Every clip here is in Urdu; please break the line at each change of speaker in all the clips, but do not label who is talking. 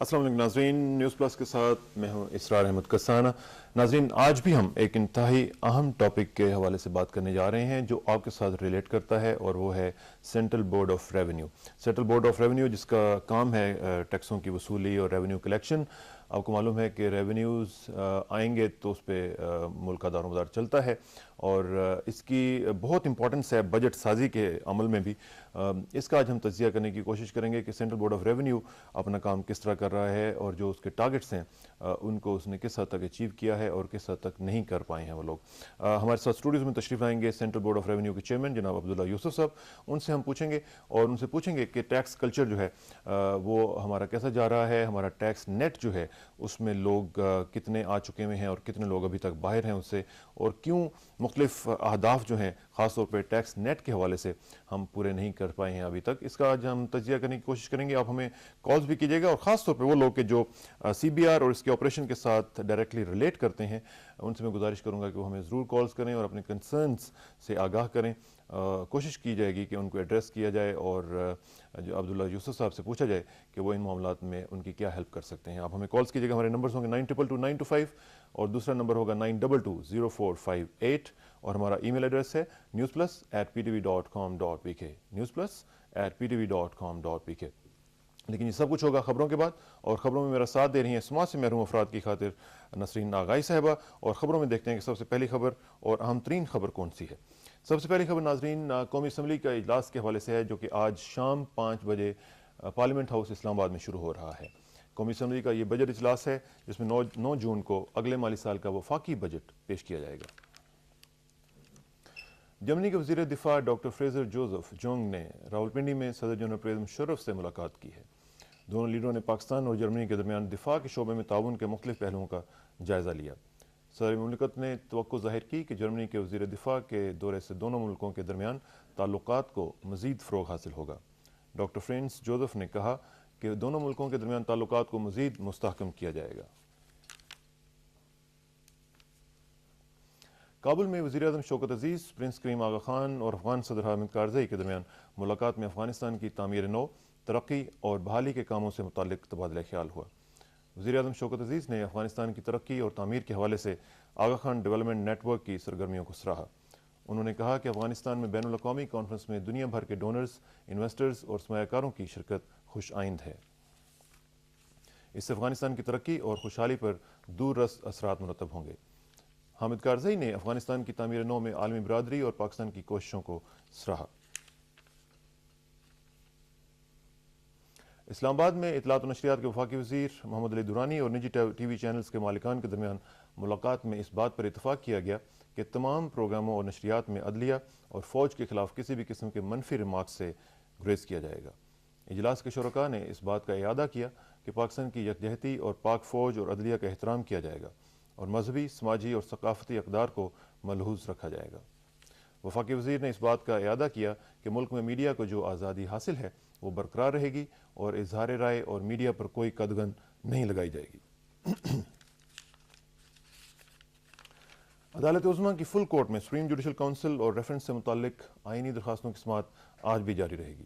السلام علیکم ناظرین، نیوز پلس کے ساتھ میں ہوں اسرار احمد کسانہ۔ ناظرین، آج بھی ہم ایک انتہائی اہم ٹاپک کے حوالے سے بات کرنے جا رہے ہیں جو آپ کے ساتھ ریلیٹ کرتا ہے، اور وہ ہے central board of revenue. Central board of revenue جس کا کام ہے ٹیکسوں کی وصولی اور ریونیو کلیکشن۔ آپ کو معلوم ہے کہ ریونیوز آئیں گے تو اس پہ ملک کا دار و مدار چلتا ہے، اور اس کی بہت امپورٹنس ہے بجٹ سازی کے عمل میں بھی۔ اس کا آج ہم تجزیہ کرنے کی کوشش کریں گے کہ سینٹرل بورڈ آف ریونیو اپنا کام کس طرح کر رہا ہے، اور جو اس کے ٹارگٹس ہیں ان کو اس نے کس حد تک اچیو کیا ہے اور کس حد تک نہیں کر پائے ہیں وہ لوگ۔ ہمارے ساتھ اسٹوڈیوز میں تشریف لائیں گے سینٹرل بورڈ آف ریونیو کے چیئرمین جناب عبداللہ یوسف صاحب۔ ان سے ہم پوچھیں گے کہ ٹیکس کلچر جو ہے وہ ہمارا کیسا جا رہا ہے، ہمارا ٹیکس نیٹ جو ہے اس میں لوگ کتنے آ چکے ہوئے ہیں اور کتنے لوگ ابھی تک باہر ہیں اس سے، اور کیوں مختلف اہداف جو ہیں خاص طور پہ ٹیکس نیٹ کے حوالے سے ہم پورے نہیں کر پائے ہیں ابھی تک۔ اس کا آج ہم تجزیہ کرنے کی کوشش کریں گے۔ آپ ہمیں کالز بھی کیجیے گا، اور خاص طور پہ وہ لوگ کہ جو سی بی آر اور اس کے آپریشن کے ساتھ ڈائریکٹلی ریلیٹ کرتے ہیں، ان سے میں گزارش کروں گا کہ وہ ہمیں ضرور کالز کریں اور اپنے کنسرنس سے آگاہ کریں۔ کوشش کی جائے گی کہ ان کو ایڈریس کیا جائے، اور جو عبداللہ یوسف صاحب سے پوچھا جائے کہ وہ ان معاملات میں ان کی کیا ہیلپ کر سکتے ہیں۔ آپ ہمیں کالز کیجیے گا، ہمارے نمبرز ہوں گے 92229225 اور دوسرا نمبر ہوگا 922045 اور ہمارا ای میل ایڈریس ہے newsplus@ptv.com.pk newsplus@ptv.com.pk۔ لیکن یہ سب کچھ ہوگا خبروں کے بعد، اور خبروں میں میرا ساتھ دے رہی ہیں سماج سے محروم افراد کی خاطر نسرین آغائی صاحبہ۔ اور خبروں میں دیکھتے ہیں کہ سب سے پہلی خبر اور اہم ترین خبر کون سی ہے۔ سب سے پہلی خبر ناظرین قومی اسمبلی کا اجلاس کے حوالے سے ہے، جو کہ آج شام 5 بجے پارلیمنٹ ہاؤس اسلام آباد میں شروع ہو رہا ہے۔ قومی اسمبلی کا یہ بجٹ اجلاس ہے جس میں 9 جون کو اگلے مالی سال کا وفاقی بجٹ پیش کیا جائے گا۔ جرمنی کے وزیر دفاع ڈاکٹر فریزر جوزف جونگ نے راولپنڈی میں صدر جنرل پرویز مشرف سے ملاقات کی ہے۔ دونوں لیڈروں نے پاکستان اور جرمنی کے درمیان دفاع کے شعبے میں تعاون کے مختلف پہلوؤں کا جائزہ لیا۔ صدر مملکت نے توقع ظاہر کی کہ جرمنی کے وزیر دفاع کے دورے سے دونوں ملکوں کے درمیان تعلقات کو مزید فروغ حاصل ہوگا۔ ڈاکٹر فرینس جوزف نے کہا کہ دونوں ملکوں کے درمیان تعلقات کو مزید مستحکم کیا جائے گا۔ کابل میں وزیر اعظم شوکت عزیز، پرنس کریم آغا خان اور افغان صدر حامد کارزئی کے درمیان ملاقات میں افغانستان کی تعمیر نو، ترقی اور بحالی کے کاموں سے متعلق تبادلہ خیال ہوا۔ وزیر اعظم شوکت عزیز نے افغانستان کی ترقی اور تعمیر کے حوالے سے آغا خان ڈیولپمنٹ نیٹ ورک کی سرگرمیوں کو سراہا۔ انہوں نے کہا کہ افغانستان میں بین الاقوامی کانفرنس میں دنیا بھر کے ڈونرز، انویسٹرز اور سرمایہ کاروں کی شرکت خوش آئند ہے۔ اس سے افغانستان کی ترقی اور خوشحالی پر دور رس اثرات مرتب ہوں گے۔ حامد کارزئی نے افغانستان کی تعمیر نو میں عالمی برادری اور پاکستان کی کوششوں کو سراہا۔ اسلام آباد میں اطلاعات و نشریات کے وفاقی وزیر محمد علی دورانی اور نجی ٹی وی چینلز کے مالکان کے درمیان ملاقات میں اس بات پر اتفاق کیا گیا کہ تمام پروگراموں اور نشریات میں عدلیہ اور فوج کے خلاف کسی بھی قسم کے منفی ریمارکس سے گریز کیا جائے گا۔ اجلاس کے شرکاء نے اس بات کا اعادہ کیا کہ پاکستان کی یکجہتی اور پاک فوج اور عدلیہ کا احترام کیا جائے گا، اور مذہبی، سماجی اور ثقافتی اقدار کو ملحوظ رکھا جائے گا۔ وفاقی وزیر نے اس بات کا اعادہ کیا کہ ملک میں میڈیا کو جو آزادی حاصل ہے وہ برقرار رہے گی، اور اظہار رائے اور میڈیا پر کوئی قدغن نہیں لگائی جائے گی۔ عدالت عظمیٰ کی فل کورٹ میں سپریم جوڈیشل کونسل اور ریفرنس سے متعلق آئینی درخواستوں کی سماعت آج بھی جاری رہے گی۔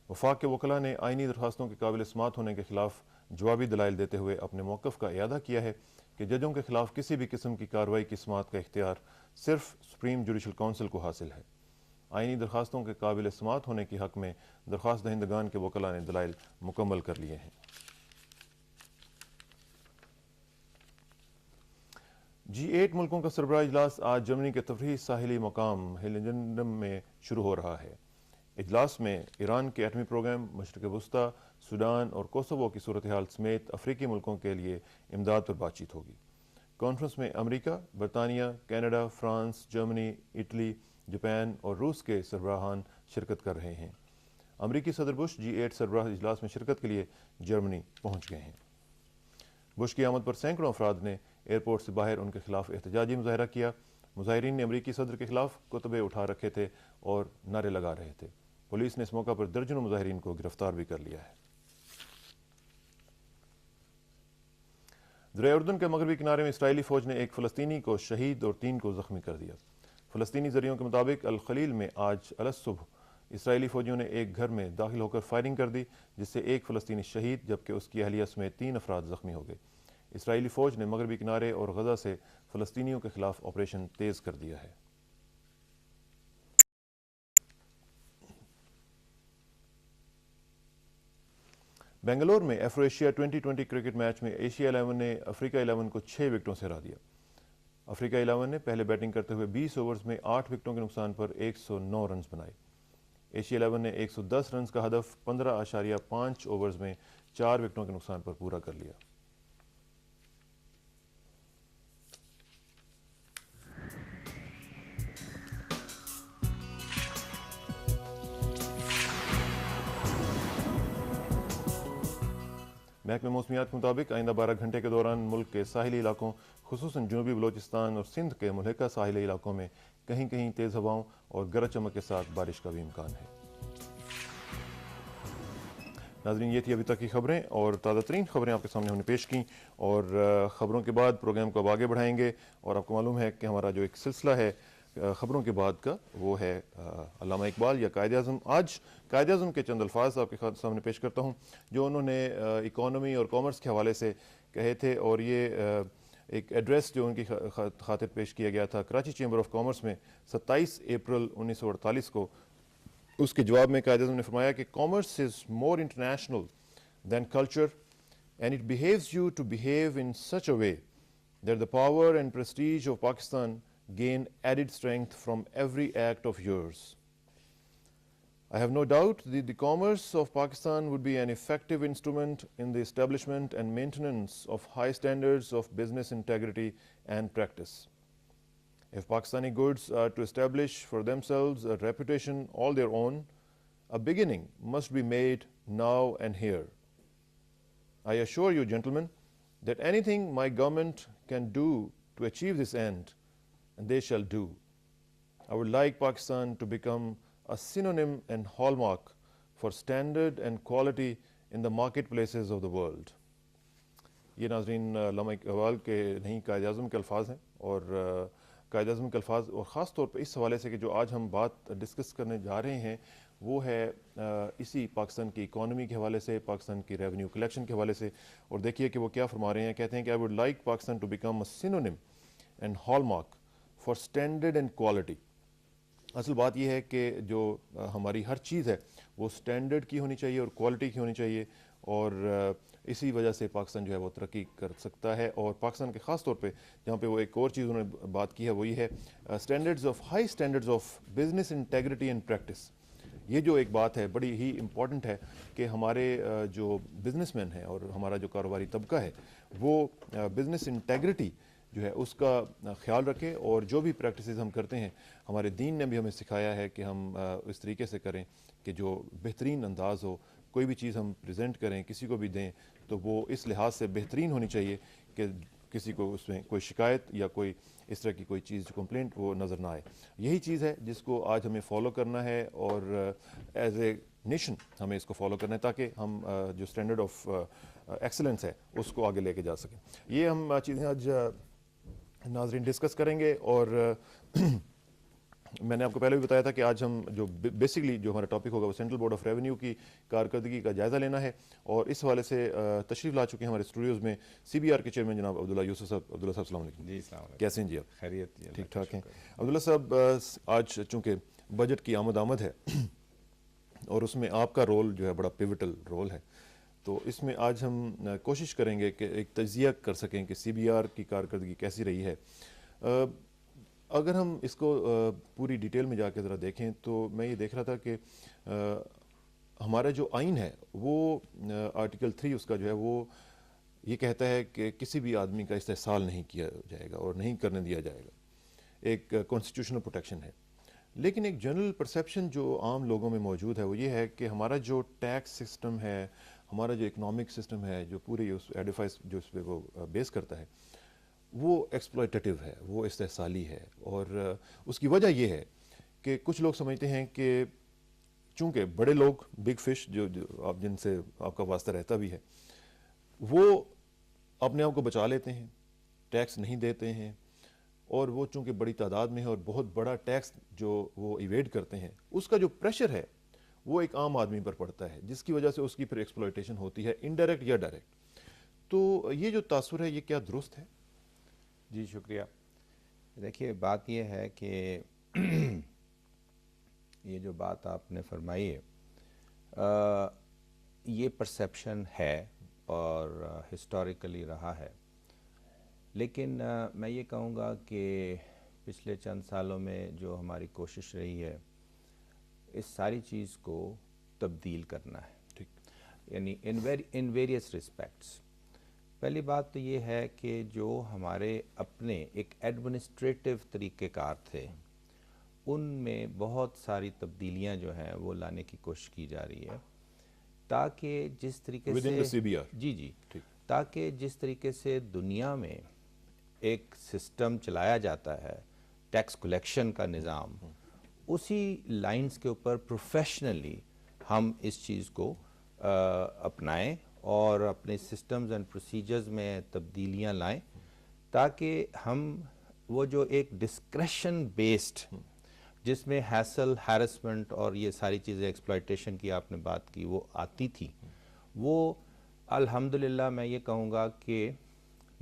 وفاق کے وکلاء نے آئینی درخواستوں کے قابل سماعت ہونے کے خلاف جوابی دلائل دیتے ہوئے اپنے موقف کا اعادہ کیا ہے کہ ججوں کے خلاف کسی بھی قسم کی کارروائی کی سماعت کا اختیار صرف سپریم جوڈیشل کونسل کو حاصل ہے۔ آئینی درخواستوں کے قابل سماعت ہونے کے حق میں درخواست دہندگان کے وکلاء نے دلائل مکمل کر لیے ہیں۔ G8 ملکوں کا سربراہ اجلاس آج جرمنی کے تفریحی ساحلی مقام ہیلنجنڈم میں شروع ہو رہا ہے۔ اجلاس میں ایران کے ایٹمی پروگرام، مشرق وسطیٰ، سوڈان اور کوسوو کی صورتحال سمیت افریقی ملکوں کے لیے امداد پر بات چیت ہوگی۔ کانفرنس میں امریکہ، برطانیہ، Canada, France, Germany, Italy, Japan اور روس کے سربراہان شرکت کر رہے ہیں۔ امریکی صدر بش G8 سربراہ اجلاس میں شرکت کے لیے جرمنی پہنچ گئے ہیں۔ بش کی آمد پر سینکڑوں افراد نے ایئرپورٹ سے باہر ان کے خلاف احتجاجی مظاہرہ کیا۔ مظاہرین نے امریکی صدر کے خلاف کتبے اٹھا رکھے تھے اور نعرے لگا رہے تھے۔ پولیس نے اس موقع پر درجنوں مظاہرین کو گرفتار بھی کر لیا ہے۔ دریائے اردن کے مغربی کنارے میں اسرائیلی فوج نے ایک فلسطینی کو شہید اور 3 کو زخمی کر دیا۔ فلسطینی ذرائع کے مطابق الخلیل میں آج الصبح اسرائیلی فوجیوں نے ایک گھر میں داخل ہو کر فائرنگ کر دی جس سے ایک فلسطینی شہید جبکہ اس کی اہلیہ سمیت 3 افراد زخمی ہو گئے۔ اسرائیلی فوج نے مغربی کنارے اور غزہ سے فلسطینیوں کے خلاف آپریشن تیز کر دیا ہے۔ بنگلور میں ایفرو ایشیا 2020 کرکٹ میچ میں ایشیا 11 نے افریقہ 11 کو 6 وکٹوں سے ہرا دیا۔ افریقہ 11 نے پہلے بیٹنگ کرتے ہوئے 20 اوورز میں 8 وکٹوں کے نقصان پر 109 رنز بنائے۔ ایشیا 11 نے 110 رنز کا ہدف 15.5 اوورز میں 4 وکٹوں کے نقصان پر پورا کر لیا۔ محکمہ موسمیات کے مطابق آئندہ 12 گھنٹے کے دوران ملک کے ساحلی علاقوں خصوصاً جنوبی بلوچستان اور سندھ کے ملحقہ ساحلی علاقوں میں کہیں کہیں تیز ہواؤں اور گرج چمک کے ساتھ بارش کا بھی امکان ہے۔ ناظرین، یہ تھی ابھی تک کی خبریں اور تازہ ترین خبریں آپ کے سامنے ہم نے پیش کیں، اور خبروں کے بعد پروگرام کو اب آگے بڑھائیں گے، اور آپ کو معلوم ہے کہ ہمارا جو ایک سلسلہ ہے خبروں کے بعد کا وہ ہے علامہ اقبال یا قائد اعظم۔ آج قائد اعظم کے چند الفاظ آپ کے سامنے پیش کرتا ہوں جو انہوں نے اکانومی اور کامرس کے حوالے سے کہے تھے، اور یہ ایک ایڈریس جو ان کی خاطر پیش کیا گیا تھا کراچی چیمبر آف کامرس میں 27 اپریل 1948 کو۔ اس کے جواب میں قائد اعظم نے فرمایا کہ commerce is more international than culture and it behoves you to behave in such a way that the power and prestige of Pakistan gain added strength from every act of yours. I have no doubt that the commerce of Pakistan would be an effective instrument in the establishment and maintenance of high standards of business integrity and practice. If Pakistani goods are to establish for themselves a reputation all their own, a beginning must be made now and here. I assure you, gentlemen, that anything my government can do to achieve this end, and they shall do. I would like Pakistan to become a synonym and hallmark for standard and quality in the marketplaces of the world. یہ ناظرین علامہ اقبال کے نہیں قائد اعظم کے الفاظ ہیں، اور قائد اعظم کے الفاظ، اور خاص طور پہ اس حوالے سے کہ جو آج ہم بات ڈسکس کرنے جا رہے ہیں وہ ہے اسی پاکستان کی اکانومی کے حوالے سے، پاکستان کی ریونیو کلیکشن کے حوالے سے۔ اور دیکھیے کہ وہ کیا فرما رہے ہیں، کہتے ہیں کہ I would like Pakistan to become a synonym and hallmark for standard and quality. اصل بات یہ ہے کہ جو ہماری ہر چیز ہے وہ سٹینڈرڈ کی ہونی چاہیے اور کوالٹی کی ہونی چاہیے، اور اسی وجہ سے پاکستان جو ہے وہ ترقی کر سکتا ہے۔ اور پاکستان کے خاص طور پہ جہاں پہ وہ ایک اور چیز انہوں نے بات کی ہے وہ یہ ہے high standards of business integrity and practice. یہ جو ایک بات ہے بڑی ہی امپورٹنٹ ہے کہ ہمارے جو بزنس مین ہیں اور ہمارا جو کاروباری طبقہ ہے وہ بزنس انٹیگریٹی جو ہے اس کا خیال رکھے، اور جو بھی پریکٹسز ہم کرتے ہیں ہمارے دین نے بھی ہمیں سکھایا ہے کہ ہم اس طریقے سے کریں کہ جو بہترین انداز ہو، کوئی بھی چیز ہم پریزنٹ کریں کسی کو بھی دیں تو وہ اس لحاظ سے بہترین ہونی چاہیے کہ کسی کو اس میں کوئی شکایت یا کوئی اس طرح کی کوئی چیز کمپلینٹ وہ نظر نہ آئے۔ یہی چیز ہے جس کو آج ہمیں فالو کرنا ہے، اور ایز اے نیشن ہمیں اس کو فالو کرنا ہے تاکہ ہم جو اسٹینڈرڈ آف ایکسلنس ہے اس کو آگے لے کے جا سکیں۔ یہ ہم چیزیں آج ناظرین ڈسکس کریں گے، اور میں نے آپ کو پہلے بھی بتایا تھا کہ آج ہم جو بیسکلی جو ہمارا ٹاپک ہوگا وہ سینٹرل بورڈ آف ریونیو کی کارکردگی کا جائزہ لینا ہے، اور اس حوالے سے تشریف لا چکے ہیں ہمارے اسٹوڈیوز میں سی بی آر کے چیئرمین جناب عبداللہ یوسف صاحب۔ عبداللہ صاحب السلام علیکم۔
جی السلام علیکم۔
کیسے ہیں جی آپ؟
خیریت جی،
ٹھیک ٹھاک ہیں۔ عبداللہ صاحب، آج چونکہ بجٹ کی آمد ہے اور اس میں آپ کا رول جو ہے بڑا پیوٹل رول ہے، تو اس میں آج ہم کوشش کریں گے کہ ایک تجزیہ کر سکیں کہ سی بی آر کی کارکردگی کیسی رہی ہے۔ اگر ہم اس کو پوری ڈیٹیل میں جا کے ذرا دیکھیں تو میں یہ دیکھ رہا تھا کہ ہمارا جو آئین ہے وہ آرٹیکل 3 اس کا جو ہے وہ یہ کہتا ہے کہ کسی بھی آدمی کا استحصال نہیں کیا جائے گا اور نہیں کرنے دیا جائے گا، ایک کانسٹیٹیوشنل پروٹیکشن ہے۔ لیکن ایک جنرل پرسیپشن جو عام لوگوں میں موجود ہے وہ یہ ہے کہ ہمارا جو ٹیکس سسٹم ہے، ہمارا جو اکنامک سسٹم ہے، جو پوری اس ایڈیفائس جو اس پہ وہ بیس کرتا ہے وہ ایکسپلائٹیو ہے، وہ استحصالی ہے، اور اس کی وجہ یہ ہے کہ کچھ لوگ سمجھتے ہیں کہ چونکہ بڑے لوگ بگ فش جو آپ جن سے آپ کا واسطہ رہتا بھی ہے وہ اپنے آپ کو بچا لیتے ہیں، ٹیکس نہیں دیتے ہیں، اور وہ چونکہ بڑی تعداد میں ہے اور بہت بڑا ٹیکس جو وہ ایویڈ کرتے ہیں اس کا جو پریشر ہے وہ ایک عام آدمی پر پڑتا ہے، جس کی وجہ سے اس کی پھر ایکسپلائٹیشن ہوتی ہے انڈائریکٹ یا ڈائریکٹ. تو یہ جو تاثر ہے یہ کیا درست ہے؟
جی شکریہ. دیکھیے بات یہ ہے کہ یہ جو بات آپ نے فرمائی ہے یہ پرسیپشن ہے اور ہسٹوریکلی رہا ہے، لیکن میں یہ کہوں گا کہ پچھلے چند سالوں میں جو ہماری کوشش رہی ہے اس ساری چیز کو تبدیل کرنا ہے، یعنی ان ویریس ریسپیکٹس. پہلی بات تو یہ ہے کہ جو ہمارے اپنے ایک ایڈمنسٹریٹو طریقہ کار تھے ان میں بہت ساری تبدیلیاں جو ہیں وہ لانے کی کوشش کی جا رہی ہے، تاکہ جس طریقے سے جی تاکہ جس طریقے سے دنیا میں ایک سسٹم چلایا جاتا ہے ٹیکس کلیکشن کا نظام، اسی لائنز کے اوپر پروفیشنلی ہم اس چیز کو اپنائیں اور اپنے سسٹمز اینڈ پروسیجرز میں تبدیلیاں لائیں، تاکہ ہم وہ جو ایک ڈسکریشن بیسڈ جس میں ہیسل ہیرسمنٹ اور یہ ساری چیزیں ایکسپلائٹیشن کی آپ نے بات کی وہ آتی تھی، وہ الحمدللہ میں یہ کہوں گا کہ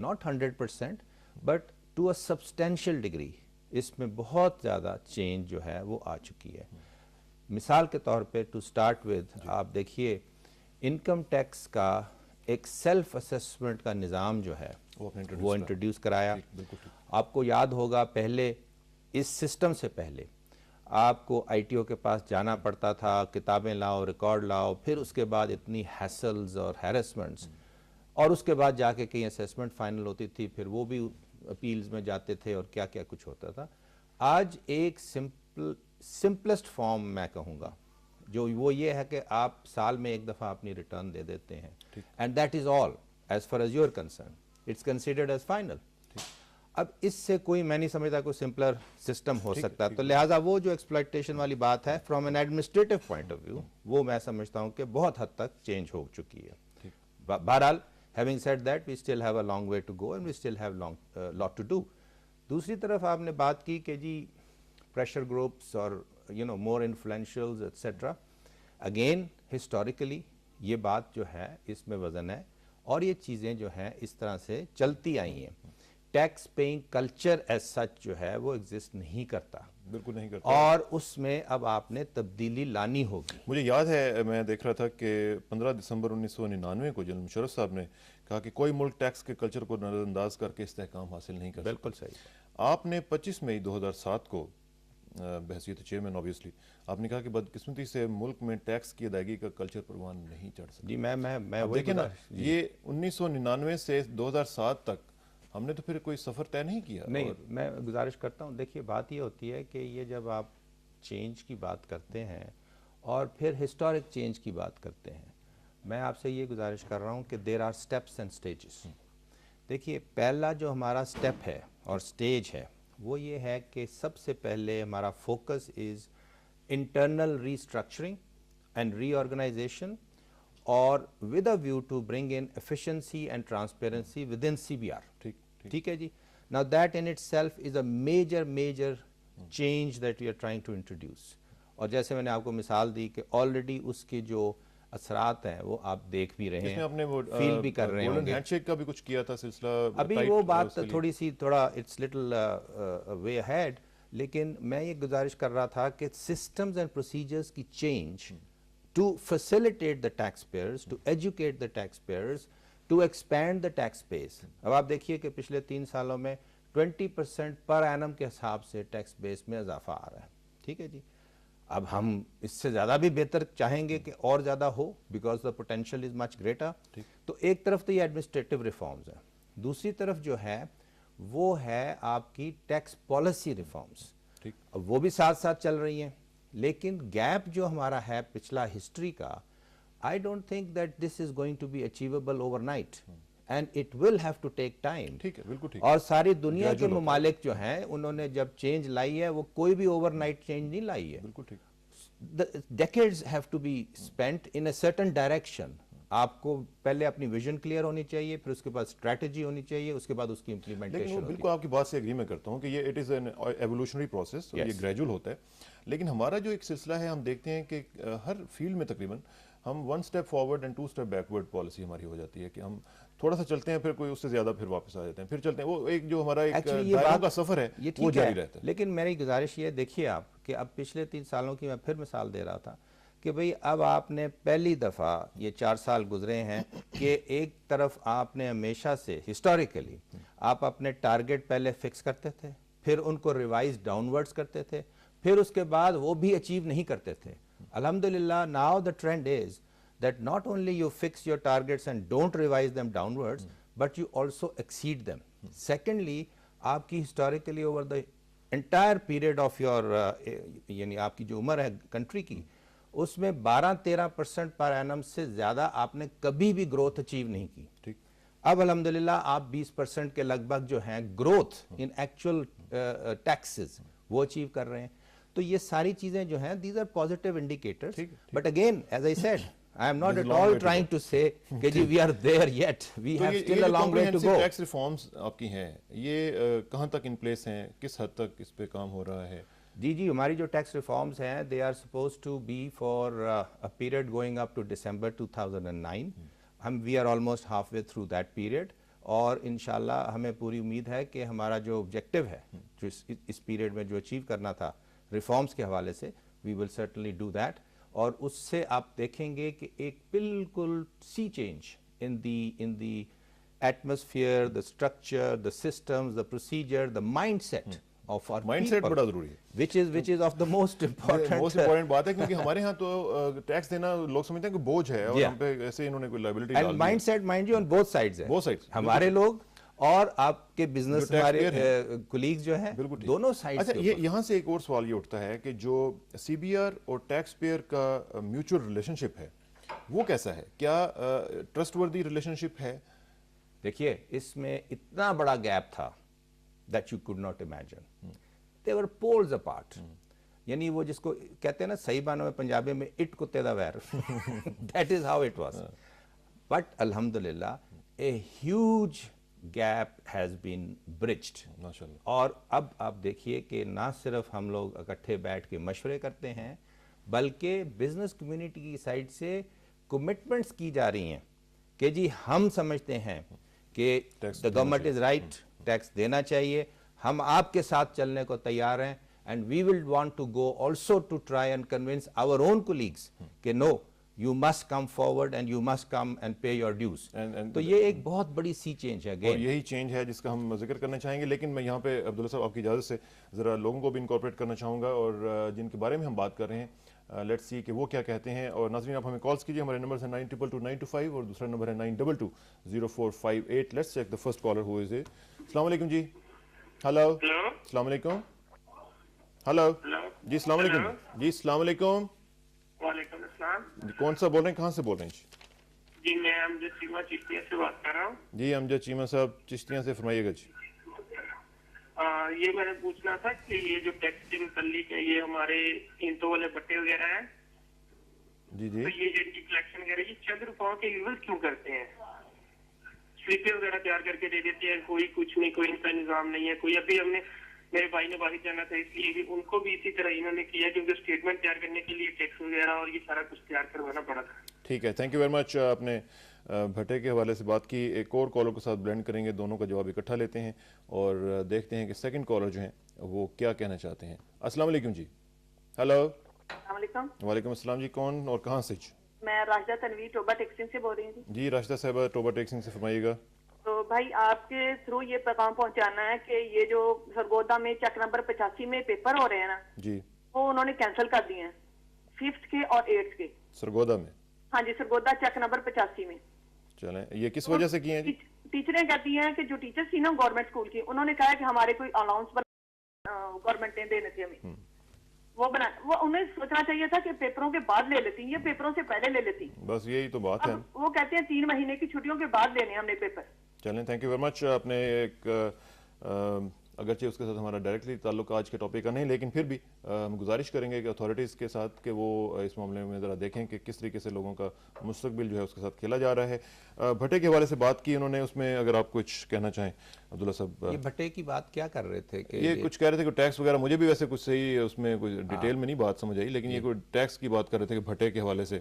not 100% but to a substantial degree اس میں بہت زیادہ چینج جو ہے وہ آ چکی ہے. مثال کے طور پہ ٹو سٹارٹ ود آپ دیکھیے انکم ٹیکس کا ایک سیلف اسیسمنٹ کا نظام جو ہے وہ انٹروڈیوس کرایا. آپ کو یاد ہوگا پہلے اس سسٹم سے پہلے آپ کو آئی ٹی او کے پاس جانا پڑتا تھا، کتابیں لاؤ، ریکارڈ لاؤ، پھر اس کے بعد اتنی ہیسلز اور ہیرسمنٹس، اور اس کے بعد جا کے کہیں اسیسمنٹ فائنل ہوتی تھی، پھر وہ بھی اپیلز میں جاتے تھے اور کیا کیا کچھ ہوتا تھا. آج ایک سمپلسٹ فارم میں کہوں گا جو وہ یہ ہے کہ آپ سال میں ایک دفعہ اپنی ریٹرن دے دیتے ہیں and that is all as far as your concern, it's considered as final. اب اس سے کوئی میں نہیں سمجھتا کوئی سمپلر سسٹم ہو سکتا، تو لہٰذا وہ جو ایکسپلائٹیشن والی بات ہے from an administrative point of view وہ میں سمجھتا ہوں کہ بہت حد تک چینج ہو چکی ہے. بہرحال having said that we still have a long way to go and we still have lot to do. دوسری طرف آپ نے بات کی کہ جی پریشر گروپس اور more influentials etc. Again historically یہ بات جو ہے اس میں وزن ہے اور یہ چیزیں جو ہیں اس طرح سے چلتی آئی ہیں. Tax paying culture as such جو ہے وہ ایگزسٹ نہیں کرتا،
بالکل نہیں کرتا،
اور اس میں اب آپ نے تبدیلی لانی ہوگی.
مجھے یاد ہے میں دیکھ رہا تھا کہ 15 دسمبر 1999 کو جنرل مشرف صاحب نے کہا کہ کوئی ملک ٹیکس کے کلچر کو نظر انداز کر کے استحکام حاصل نہیں کر سکتا.
بالکل صحیح.
آپ نے 25 مئی 2007 کو بحیثیت چیئرمین اوبیسلی آپ نے کہا کہ بدقسمتی سے ملک میں ٹیکس کی ادائیگی کا کلچر پروان نہیں چڑھ سکتا.
جی میں
دیکھیں نا، یہ 1999 سے 2007 تک ہم نے تو پھر کوئی سفر طے نہیں کیا.
نہیں، میں گزارش کرتا ہوں، دیکھیے بات یہ ہوتی ہے کہ یہ جب آپ چینج کی بات کرتے ہیں اور پھر ہسٹورک چینج کی بات کرتے ہیں، میں آپ سے یہ گزارش کر رہا ہوں کہ there are steps and stages. دیکھیے پہلا جو ہمارا اسٹیپ ہے اور اسٹیج ہے وہ یہ ہے کہ سب سے پہلے ہمارا focus is internal restructuring and reorganization اور with a view to bring in efficiency and transparency within C B R. ٹھیک ہے جی. Now that in itself is a major change that we are trying to introduce. اور جیسے میں نے آپ کو مثال دی کہ آلریڈی اس کے جو اثرات ہیں وہ آپ دیکھ بھی رہے ہیں، فیل بھی کر رہے ہوں گے.
ہینڈ شیک کا بھی کچھ کیا تھا سلسلہ،
ابھی وہ بات تھوڑا اٹس لٹل وے اہیڈ، لیکن میں یہ گزارش کر رہا تھا کہ سسٹمز اینڈ پروسیجرز کی change to facilitate the taxpayers, to educate the taxpayers, to expand the tax base. اب آپ دیکھیے کہ پچھلے 3 سالوں میں 20% پر اینم کے حساب سے ٹیکس بیس میں اضافہ آ رہا ہے. ٹھیک ہے جی. اب ہم اس سے زیادہ بھی بہتر چاہیں گے کہ اور زیادہ ہو، because the potential is much greater. تو ایک طرف تو یہ ایڈمنسٹریٹو ریفارمز ہیں، دوسری طرف جو ہے وہ ہے آپ کی ٹیکس پالیسی ریفارمز. وہ بھی ساتھ ساتھ چل رہی ہیں، لیکن گیپ جو ہمارا ہے پچھلا ہسٹری کا، I don't think that this is going to be achievable overnight and it will have to take time. اور ساری دنیا کے ممالک جو ہیں انہوں نے جب چینج لائی ہے وہ کوئی بھی اوور نائٹ چینج نہیں لائی ہے. Decades have to be spent in a certain direction آپ کو پہلے اپنی ویژن کلیئر ہونی چاہیے، پھر اس کے بعد اسٹریٹجی ہونی چاہیے، اس کے بعد اس کی
لیکن
امپلیمنٹیشن
وہ
ہوتی
بالکل آپ کی بات سے ایگری میں کرتا ہوں کہ یہ it is an evolutionary process, یہ گریجول ہوتا ہے. لیکن ہمارا جو ایک سلسلہ ہے، ہم دیکھتے ہیں کہ ہر فیلڈ میں تقریباً ہم 1 step forward and 2 step backward policy ہماری ہو جاتی ہے کہ ہم تھوڑا سا چلتے ہیں، پھر کوئی اس سے زیادہ پھر واپس آ جاتے ہیں، پھر چلتے ہیں. وہ ایک جو ہمارا ایک دائروں کا سفر ہے
یہ
وہ
ٹھیک
جاری
ہے.
رہتا ہے.
لیکن میری گزارش یہ دیکھیے آپ کہ اب پچھلے 3 سالوں کی میں پھر مثال دے رہا تھا کہ بھئی اب آپ نے پہلی دفعہ یہ 4 سال گزرے ہیں کہ ایک طرف آپ نے ہمیشہ سے ہسٹوریکلی آپ اپنے ٹارگٹ پہلے فکس کرتے تھے، پھر ان کو ریوائز ڈاؤن ورڈز کرتے تھے، پھر اس کے بعد وہ بھی اچیو نہیں کرتے تھے. الحمدللہ now the trend is that not only you fix your targets and don't revise them downwards, but you also exceed them. Secondly, آپ کی historically over the entire period of your یعنی آپ کی جو عمر ہے کنٹری کی، اس میں 12-13% پر اینم سے زیادہ آپ نے کبھی بھی گروتھ اچیو نہیں کی.
ٹھیک.
اب الحمدللہ آپ 20% کے لگ بھگ جو ہیں گروتھ ان ایکچوئل ٹیکسز وہ اچیو کر رہے ہیں. تو یہ ساری چیزیں جو ہیں these are positive indicators. But again as I said I am not at all trying to say کہ جی we are there yet, we have still a long way to go.
Tax reforms آپ کی ہیں، یہ کہاں تک ان پلیس ہیں، کس حد تک اس پہ کام ہو رہا ہے؟
جی ہماری جو ٹیکس ریفارمز ہیں they are supposed to be for a period going up to December 2009. we are almost halfway through that period اور انشاءاللہ ہمیں پوری امید ہے کہ ہمارا جو آبجیکٹیو ہے جو اس پیریڈ میں جو اچیو کرنا تھا ریفارمز کے حوالے سے we will certainly do that. اور اس سے آپ دیکھیں گے کہ ایک بالکل sea change in the atmosphere, the structure, the systems, the procedure, the mindset of our
mindset بڑا ضروری ہے،
which is of the most
most important بات ہے. کیونکہ ہمارے ہاں تو ٹیکس دینا لوگ سمجھتے ہیں کہ بوجھ ہے اور ہم پہ ایسے انہوں نے کوئی لائبلٹی ڈال دی.
Mindset mind you on both sides ہے،
بوتھ سائڈز
ہمارے لوگ اور آپ کے بزنس ہمارے کولیگز جو ہیں دونوں سائڈ.
اچھا یہاں سے ایک اور سوال یہ اٹھتا ہے کہ جو سی بی آر اور ٹیکس پیئر کا میوچل ریلیشن شپ ہے وہ کیسا ہے؟ کیا ٹرسٹ وردی ریلیشن شپ ہے؟
دیکھیے اس میں اتنا بڑا گیپ تھا that you could not imagine. They were poles apart. یعنی وہ جس کو کہتے ہیں نا صحیح معنوں میں پنجابی میں اٹ کتے دا ویر. That is how it was. But alhamdulillah a huge gap has been bridged. اور اب آپ دیکھیے کہ نہ صرف ہم لوگ اکٹھے بیٹھ کے مشورے کرتے ہیں بلکہ بزنس کمیونٹی کی سائڈ سے کمٹمنٹس کی جا رہی ہیں کہ جی ہم سمجھتے ہیں کہ the government is right, tax دینا چاہیے، ہم آپ کے ساتھ چلنے کو تیار ہیں and we will want to go also to try and convince our own colleagues کہ no, you must come forward and you must come and pay your dues. تو یہ ایک بہت بڑی سی چینج ہے.
اور یہی چینج ہے جس کا ہم ذکر کرنا چاہیں گے. لیکن میں یہاں پہ عبداللہ صاحب آپ کی اجازت سے ذرا لوگوں کو بھی انکارپوریٹ کرنا چاہوں گا اور جن کے بارے میں ہم بات کر رہے ہیں لیٹس سی کہ وہ کیا کہتے ہیں. اور ناظرین آپ ہمیں کالز کیجیے، ہمارے نمبر ہے 922925 اور دوسرا نمبر ہے 92200458. Let's check the first caller who is A. السلام علیکم جی. ہلو السلام علیکم. ہلو جی السلام علیکم. جی السلام علیکم.
وعلیکم السلام.
جی کون سا بول رہے ہیں، کہاں سے بول رہے ہیں؟
جی میں امجد چیمہ چشتیہ سے بات کر رہا ہوں.
جی امجد چیمہ صاحب چشتیاں سے فرمائیے گا. جی
یہ میں نے پوچھنا تھا کہ یہ جو ٹیکس کے متعلق ہے یہ ہمارے اینٹوں والے بٹے وغیرہ ہیں
جی جی
تو یہ جو کلیکشن وغیرہ یہ چند روپوں کے یوز کیوں کرتے ہیں؟ سلپیں وغیرہ تیار کر کے دے دیتے ہیں، کوئی کچھ نہیں، کوئی ان کا نظام نہیں ہے کوئی. ابھی ہم نے میرے بھائی نے باہر جانا تھا اس لیے بھی ان کو بھی اسی طرح انہوں نے کیا کیونکہ اسٹیٹمنٹ تیار کرنے کے لیے ٹیکس وغیرہ اور یہ سارا کچھ تیار کروانا پڑا تھا.
ٹھیک ہے، تھینک یو ویری مچ. آپ نے بھٹے کے حوالے سے بات کی. ایک اور کالر کے ساتھ بلینڈ کریں گے، دونوں کا جواب اکٹھا لیتے ہیں اور دیکھتے ہیں کہ سیکنڈ کالر جو ہیں وہ کیا کہنا چاہتے ہیں. السلام علیکم جی. ہلو
السلام علیکم.
وعلیکم السلام. جی کون اور کہاں سے؟
میں راشدہ تنویر ٹوبا ٹیکسنگ سے بول رہی ہوں.
جی راشدہ صاحبہ ٹوبا ٹیکسنگ سے فرمائیے گا.
تو بھائی آپ کے تھرو یہ پیغام پہنچانا ہے کہ یہ جو سرگودا میں چیک نمبر 85 میں پیپر ہو رہے ہیں نا
جی
وہ انہوں نے کینسل کر دیے ہیں 5th کے اور 8th کے.
سرگودا میں؟
ہاں جی سرگودا چیک نمبر 85 میں.
چلیں یہ کس وجہ سے کیے ہیں جی؟
ٹیچریں کہتی ہیں کہ جو ٹیچرز تھی نا گورنمنٹ اسکول کی انہوں نے کہا کہ ہمارے کوئی الاؤنس گورنمنٹ نے دینے تھے ہمیں وہ انہیں سوچنا چاہیے تھا کہ پیپروں کے بعد لے لیتی، یہ پیپروں سے پہلے لے لیتی.
بس یہی تو بات ہے.
وہ کہتے ہیں 3 مہینے کی چھٹیوں کے بعد لینے ہم نے پیپر.
چلیں تھینک یو ویری مچ. آپ نے ایک اگرچہ اس کے ساتھ ہمارا ڈائریکٹلی تعلق آج کے ٹاپک کا نہیں، لیکن پھر بھی ہم گزارش کریں گے کہ اتھارٹیز کے ساتھ کہ وہ اس معاملے میں ذرا دیکھیں کہ کس طریقے سے لوگوں کا مستقبل جو ہے اس کے ساتھ کھیلا جا رہا ہے۔ بھٹے کے حوالے سے بات کی انہوں نے، اس میں اگر آپ کچھ کہنا چاہیں عبداللہ صاحب۔
یہ بھٹے کی بات کیا کر رہے تھے کہ
یہ کچھ کہہ رہے تھے کہ ٹیکس وغیرہ، مجھے بھی ویسے کچھ صحیح اس میں کوئی ڈیٹیل میں نہیں بات سمجھ آئی، لیکن یہ کوئی ٹیکس کی بات کر رہے تھے کہ بھٹے کے حوالے سے۔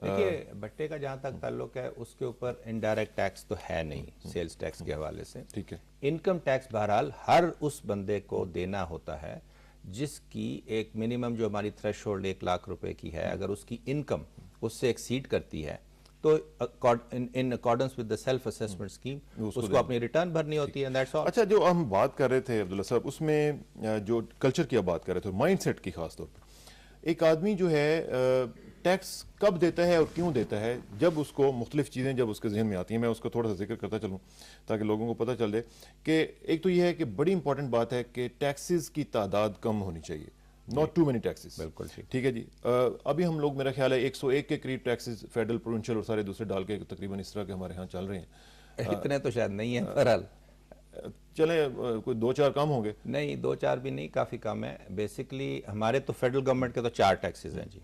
دیکھیے بھٹے کا جہاں تک تعلق ہے اس کے اوپر انڈائریکٹ ٹیکس تو ہے نہیں سیلز ٹیکس کے حوالے سے۔
ٹھیک ہے،
انکم ٹیکس بہرحال ہر اس بندے کو دینا ہوتا ہے جس کی ایک منیمم جو ہماری تھریش ہولڈ 1 لاکھ روپے کی ہے، اگر اس کی انکم اس سے ایکسیڈ کرتی ہے تو in accordance with the self assessment scheme اس کو اپنی ریٹرن بھرنی ہوتی ہے۔ that's all۔
اچھا، جو ہم بات کر رہے تھے عبداللہ صاحب، اس میں جو کلچر کی آپ بات کر رہے تھے، مائنڈ سیٹ کی خاص طور پہ، ایک آدمی جو ہے ٹیکس کب دیتا ہے اور کیوں دیتا ہے، جب اس کو مختلف چیزیں جب اس کے ذہن میں آتی ہیں۔ میں اس کو تھوڑا سا ذکر کرتا چلوں تاکہ لوگوں کو پتہ چل جائے کہ ایک تو یہ ہے کہ بڑی امپورٹنٹ بات ہے کہ ٹیکسز کی تعداد کم ہونی چاہیے، ناٹ ٹو مینی ٹیکسز۔
بالکل
ٹھیک ہے جی۔ ابھی ہم لوگ میرا خیال ہے 101 کے قریب ٹیکسز فیڈرل، پروونشل اور سارے دوسرے ڈال کے تقریباً اس طرح کے ہمارے ہاں چل رہے ہیں۔
اتنے تو شاید نہیں ہیں بہرحال،
چلیں کوئی 2-4 کم ہوں گے۔
نہیں 2-4 بھی نہیں، کافی کم ہے۔ بیسیکلی ہمارے تو فیڈرل گورنمنٹ کے تو 4 ٹیکسز ہیں جی،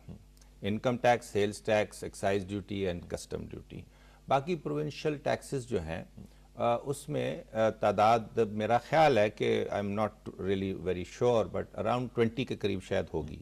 income tax, sales tax, excise duty and custom duty. باقی پروونشل ٹیکسز جو ہیں اس میں تعداد میرا خیال ہے کہ I am not really very sure but around 20 کے قریب شاید ہوگی۔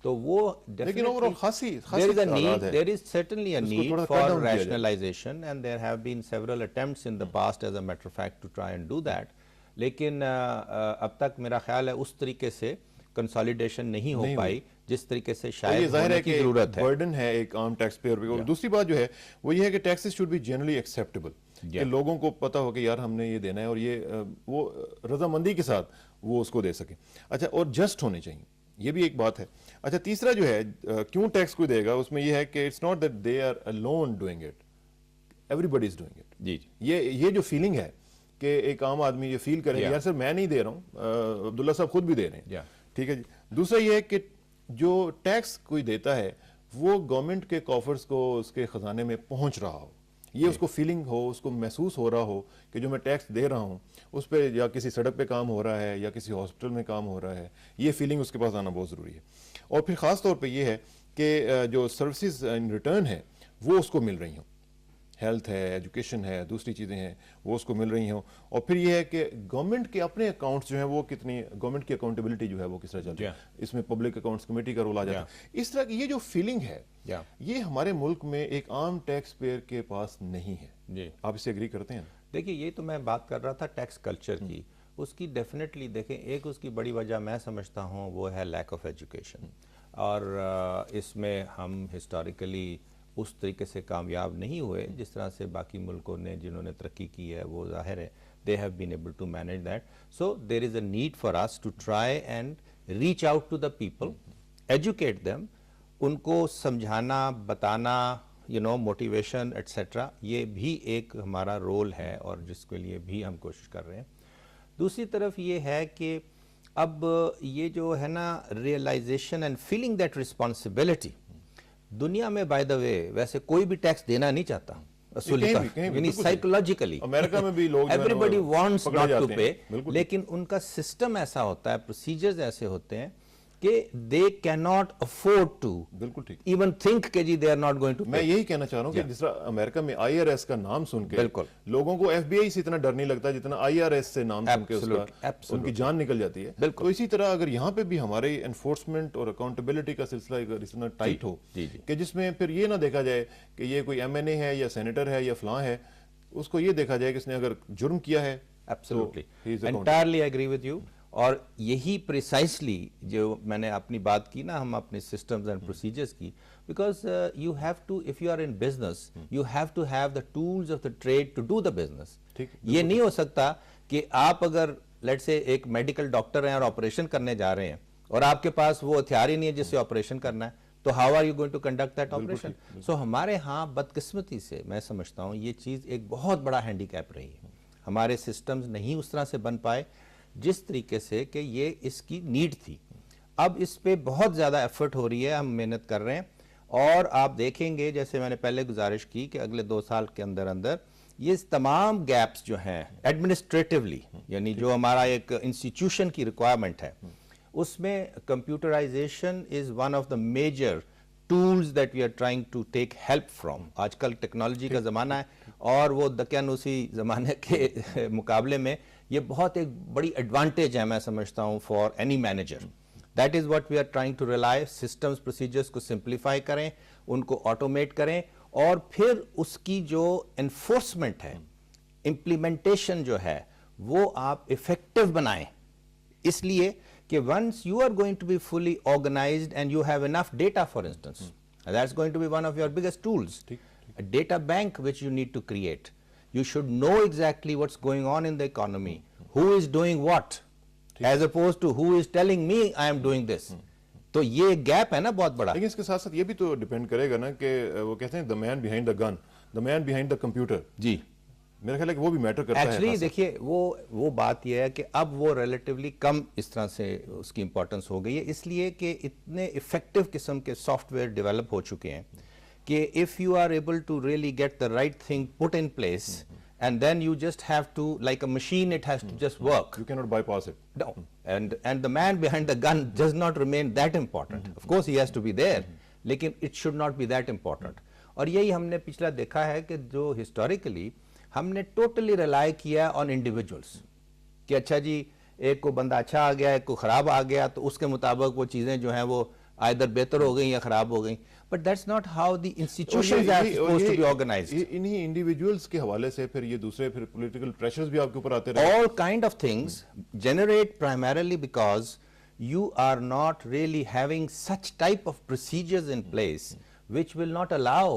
تو وہ
لیکن overall خاصی
there is a
تعداد
need,
ہے۔
there is certainly a
اس کو
need
تھوڑا
for
cut down کیا جائے۔
rationalization and there have been several attempts in the past as a matter of fact to try and do that، لیکن اب تک میرا خیال ہے اس طریقے سے کنسالیڈیشن نہیں ہو پائی جس طریقے سے
یہ
شاید
ظاہر
ہونے
ہے
کی
کہ
ضرورت ہے۔
برڈن ہے ایک عام ٹیکس پیئر پہ۔ اور دوسری بات جو ہے وہ یہ ہے کہ taxes should be generally acceptable, کہ لوگوں کو پتہ ہو کہ یار ہم نے یہ دینا ہے اور یہ وہ رضامندی کے ساتھ وہ اس کو دے سکیں۔ اچھا، اور جسٹ ہونے چاہیے، یہ بھی ایک بات ہے۔ اچھا، تیسرا جو ہے کیوں ٹیکس کوئی دے گا، اس میں یہ ہے کہ it's not that they are alone doing it, everybody is doing it۔
جی
یہ جو فیلنگ ہے کہ ایک عام آدمی یہ فیل کرے یار سر میں نہیں دے رہا ہوں، عبداللہ صاحب خود بھی دے رہے ہیں۔ ٹھیک ہے جی۔ دوسرا یہ ہے کہ جو ٹیکس کوئی دیتا ہے وہ گورنمنٹ کے کافرز کو، اس کے خزانے میں پہنچ رہا ہو، یہ اس کو فیلنگ ہو، اس کو محسوس ہو رہا ہو کہ جو میں ٹیکس دے رہا ہوں اس پہ یا کسی سڑک پہ کام ہو رہا ہے یا کسی ہاسپٹل میں کام ہو رہا ہے، یہ فیلنگ اس کے پاس آنا بہت ضروری ہے۔ اور پھر خاص طور پہ یہ ہے کہ جو سروسز ان ریٹرن ہے وہ اس کو مل رہی ہوں، ہیلتھ ہے، ایجوکیشن ہے، دوسری چیزیں ہیں وہ اس کو مل رہی ہوں۔ اور پھر یہ ہے کہ گورنمنٹ کے اپنے اکاؤنٹس جو ہیں وہ کتنی، گورنمنٹ کی اکاؤنٹیبلٹی جو ہے وہ کس طرح چلتی ہے، اس میں پبلک اکاؤنٹس کمیٹی کا رول آ جاتا ہے۔ اس طرح کی یہ جو فیلنگ ہے یہ ہمارے ملک میں ایک عام ٹیکس پیئر کے پاس نہیں ہے۔
جی،
آپ اس سے ایگری کرتے ہیں؟
دیکھیے یہ تو میں بات کر رہا تھا ٹیکس کلچر کی، اس کی ڈیفینیٹلی دیکھیں ایک اس کی بڑی وجہ میں سمجھتا ہوں وہ ہے لیک آف ایجوکیشن، اور اس میں ہم ہسٹوریکلی اس طریقے سے کامیاب نہیں ہوئے جس طرح سے باقی ملکوں نے جنہوں نے ترقی کی ہے، وہ ظاہر ہے they have been able to manage that. So there is a need for us to try and reach out to the people, educate them، ان کو سمجھانا، بتانا، موٹیویشن ایٹسیٹرا، یہ بھی ایک ہمارا رول ہے اور جس کے لیے بھی ہم کوشش کر رہے ہیں۔ دوسری طرف یہ ہے کہ اب یہ جو ہے نا realization and feeling that responsibility, دنیا میں بائی دا وے ویسے کوئی بھی ٹیکس دینا نہیں چاہتا اصولی طور، یعنی سائیکولوجیکلی
امریکہ میں بھی لوگ
everybody wants not to pay, لیکن ان کا سسٹم ایسا ہوتا ہے، پروسیجرز ایسے ہوتے ہیں کہ دے کی ناٹ افورڈ ٹو
بالکل ٹھیک
ایون تھنک کہ جی they are not going to.
میں یہی کہنا چاہ رہا ہوں کہ جس طرح امریکہ میں آئی آر ایس کا نام سن کے لوگوں کو ایف بی آئی سے اتنا ڈر نہیں لگتا جتنا آئی آر ایس سے نام سن کے ان کی جان نکل جاتی ہے۔ تو اسی طرح اگر یہاں پہ بھی ہمارے انفورسمنٹ اور اکاؤنٹیبلٹی کا سلسلہ اگر اتنا ٹائٹ ہو کہ جس میں پھر یہ نہ دیکھا جائے کہ یہ کوئی ایم این اے ہے یا سینیٹر ہے یا فلاں ہے، اس کو یہ دیکھا جائے کہ اس نے اگر جرم کیا ہے۔
Absolutely, entirely agree with you۔ اور یہی پریسائسلی جو میں نے اپنی بات کی نا، ہم اپنے سسٹمز اینڈ پروسیجرز کی، because you have to, if you are in business you have to have the tools of the trade to do the business. یہ نہیں ہو سکتا کہ آپ اگر لیٹ سے ایک میڈیکل ڈاکٹر ہیں اور آپریشن کرنے جا رہے ہیں اور آپ کے پاس وہ ہتھیار ہی نہیں ہے جس سے آپریشن کرنا ہے، تو how are you going to conduct that operation? So ہمارے ہاں بدقسمتی سے میں سمجھتا ہوں یہ چیز ایک بہت بڑا ہینڈی کیپ رہی ہے، ہمارے سسٹمز نہیں اس طرح سے بن پائے جس طریقے سے کہ یہ اس کی نیڈ تھی۔ اب اس پہ بہت زیادہ ایفرٹ ہو رہی ہے، ہم محنت کر رہے ہیں، اور آپ دیکھیں گے جیسے میں نے پہلے گزارش کی کہ اگلے 2 سال کے اندر اندر یہ تمام گیپس جو ہیں ایڈمنسٹریٹولی یعنی جو ہمارا ایک انسٹیٹیوشن کی ریکوائرمنٹ ہے اس میں computerization is one of the major tools that we are trying to take help from. آج کل ٹیکنالوجی کا زمانہ ہے اور وہ دقیانوسی زمانے کے مقابلے میں یہ بہت ایک بڑی ایڈوانٹیج ہے میں سمجھتا ہوں for any manager. That is what we are trying to rely. Systems procedures کو سمپلیفائی کریں, ان کو آٹومیٹ کریں اور پھر اس کی جو انفورسمنٹ ہے, امپلیمنٹیشن جو ہے وہ آپ افیکٹو بنائیں. اس لیے کہ once you are going to be fully organized and you have enough data, for instance, that's going to be one of your biggest tools. A data bank which you need to create. You should know exactly what's going on in the economy, who is doing what, as opposed to who is telling me I am doing this. تو یہ گیپ ہے نا بہت بڑا.
لیکن اس کے ساتھ ساتھ یہ بھی تو ڈیپینڈ کرے گا نا کہ وہ کہتے ہیں the man behind the gun, the man behind the computer.
جی
میرا خیال ہے کہ وہ بھی میٹر کرتا ہے.
ایکچولی دیکھیے وہ بات یہ ہے کہ اب وہ ریلیٹیولی کم اس طرح سے اس کی امپورٹنس ہو گئی ہے, اس لیے کہ اتنے افیکٹو قسم کے سافٹ ویئر ڈیولپ ہو چکے ہیں کہ if you are able to really get the right thing put in place and then you just have to like a machine it has to just work.
You cannot bypass it.
No. And the man behind the gun does not remain that important. Of course he has to be there, لیکن it should not be that important. اور یہی ہم نے پچھلا دیکھا ہے کہ جو ہسٹوریکلی ہم نے ٹوٹلی ریلائی کیا آن انڈیویجولس کہ اچھا جی ایک کو بندہ اچھا آ گیا ایک کو خراب آ گیا تو اس کے مطابق وہ چیزیں جو ہیں وہ either بہتر ہو گئیں یا خراب ہو گئیں. But that's not how the institutions are supposed to be organized.
انہی انڈیویجولز کے حوالے سے پھر یہ دوسرے پھر پولیٹیکل پریشرز بھی آپ کے اوپر آتے رہے.
All kind of things generate primarily because you are not really having such type of procedures in place which will not allow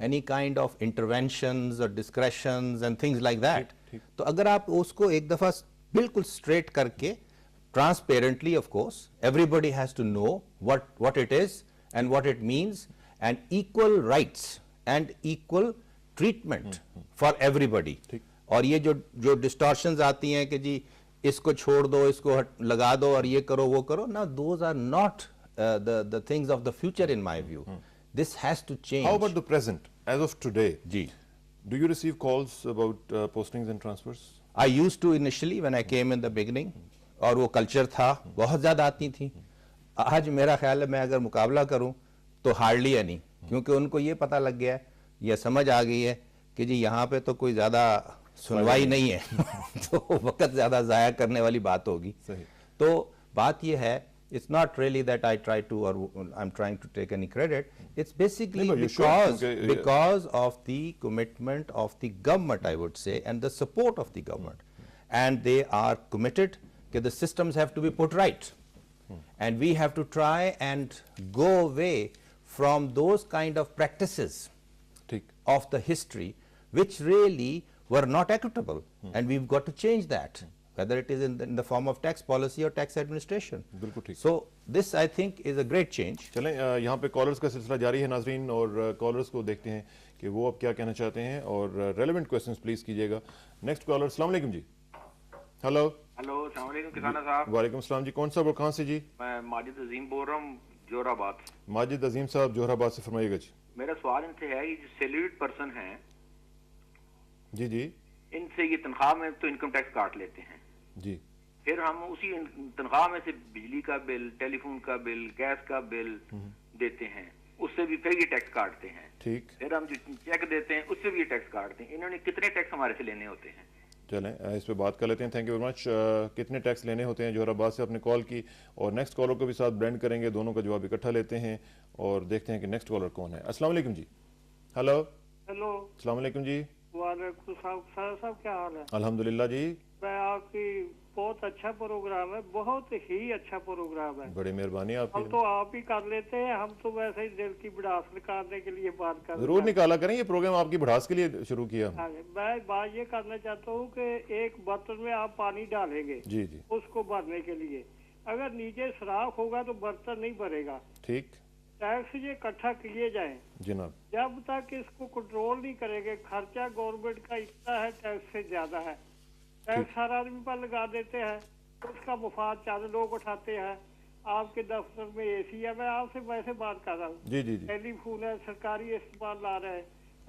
any kind of interventions or discretions and things like that. تو اگر آپ اس کو ایک دفعہ بالکل straight کر کے transparently, of course, everybody has to know what it is and what it means, and equal rights and equal treatment for everybody. اور یہ جو distortions آتی ہیں کہ جی اس کو چھوڑ دو اس کو لگا دو اور یہ کرو وہ کرو, now those are not the things of the future in my view. This has to change.
How about the present, as of today?
G
Do you receive calls about postings and transfers?
I used to initially when I came in the beginning, اور وہ کلچر تھا, بہت زیادہ آتی تھیں. آج میرا خیال ہے میں اگر مقابلہ کروں تو ہارڈلی ہے نہیں, کیونکہ ان کو یہ پتہ لگ گیا ہے یا سمجھ آ گئی ہے کہ جی یہاں پہ تو کوئی زیادہ سنوائی نہیں ہے تو وقت زیادہ ضائع کرنے والی بات ہوگی. تو بات یہ ہے, it's not really that I try to or I'm trying to take any credit. It's basically because of the commitment of the government, I would say, and the support of the government. And they are committed that the systems have to be put right. And we have to try and go away from those kind of practices of the history which really were not equitable. And we've got to change that. Whether it is in the form of tax policy or tax administration. So this I think is a great change.
چلیں یہاں پہ کالرز کا سلسلہ جاری ہے ناظرین, اور کالرز کو دیکھتے ہیں کہ وہ اب کیا کہنا چاہتے ہیں, اور ریلیونٹ کویسچنز پلیز کیجیے گا. نیکسٹ کالر, السلام علیکم جی. ہلو
السلام علیکم کسانہ صاحب.
وعلیکم السلام جی, کون صاحب اور کہاں سے جی؟
میں ماجد عظیم بول رہا ہوں جوہر آباد.
ماجد عظیم صاحب جوہر آباد سے, فرمائیے گا جی.
میرا سوال ان سے ہے کہ جو سیلریڈ پرسن ہیں
جی جی
ان سے یہ تنخواہ میں تو انکم ٹیکس کاٹ لیتے ہیں
جی,
پھر ہم اسی تنخواہ میں سے بجلی کا بل, ٹیلی فون کا بل, گیس کا بل دیتے ہیں, اس سے بھی پھر یہ ٹیکس کاٹتے ہیں.
ٹھیک,
پھر ہم جو چیک دیتے ہیں اس سے بھی یہ ٹیکس کاٹتے ہیں. انہوں نے کتنے ٹیکس ہمارے سے لینے ہوتے ہیں؟
چلیں اس پہ بات کر لیتے ہیں. تھینک یو ویری مچ. کتنے ٹیکس لینے ہوتے ہیں؟ جوہر آباد سے آپ نے کال کی, اور نیکسٹ کالر کو بھی ساتھ بلینڈ کریں گے, دونوں کا جواب اکٹھا لیتے ہیں اور دیکھتے ہیں کہ نیکسٹ کالر کون ہے. السلام علیکم جی. ہلو
ہیلو,
السلام علیکم جی.
وعلیکم السلام صاحب, کیا حال ہے؟
الحمدللہ جی.
میں آپ کی بہت اچھا پروگرام ہے, بہت ہی اچھا پروگرام ہے.
بڑی مہربانی آپ کی.
ہم تو آپ ہی کر لیتے ہیں, ہم تو ویسے ہی دل کی بڑھاس نکالنے کے لیے بات کر رہے ہیں.
ضرور نکالا کریں, یہ پروگرام آپ کی بڑھاس کے لیے شروع کیا.
میں بات یہ کرنا چاہتا ہوں کہ ایک برتن میں آپ پانی ڈالیں گے
جی جی,
اس کو بھرنے کے لیے, اگر نیچے سوراخ ہوگا تو برتن نہیں بھرے گا.
ٹھیک,
ٹیکس یہ اکٹھا کیے جائیں
جناب.
جب تک اس کو کنٹرول نہیں کریں گے, خرچہ گورنمنٹ کا اتنا ہے ٹیکس سے زیادہ ہے, ٹیکس ہر آدمی پر لگا دیتے ہیں, اس کا مفاد چند لوگ اٹھاتے ہیں. آپ کے دفتر میں اے سی ہے, میں آپ سے ویسے بات کر رہا ہوں,
جی جی جی,
ٹیلی فون ہے, سرکاری استعمال لا رہے ہیں,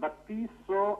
3200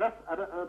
10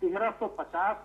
1350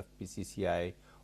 FPCCI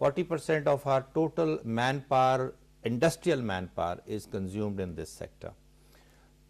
40% of our total manpower, industrial manpower is consumed in this sector.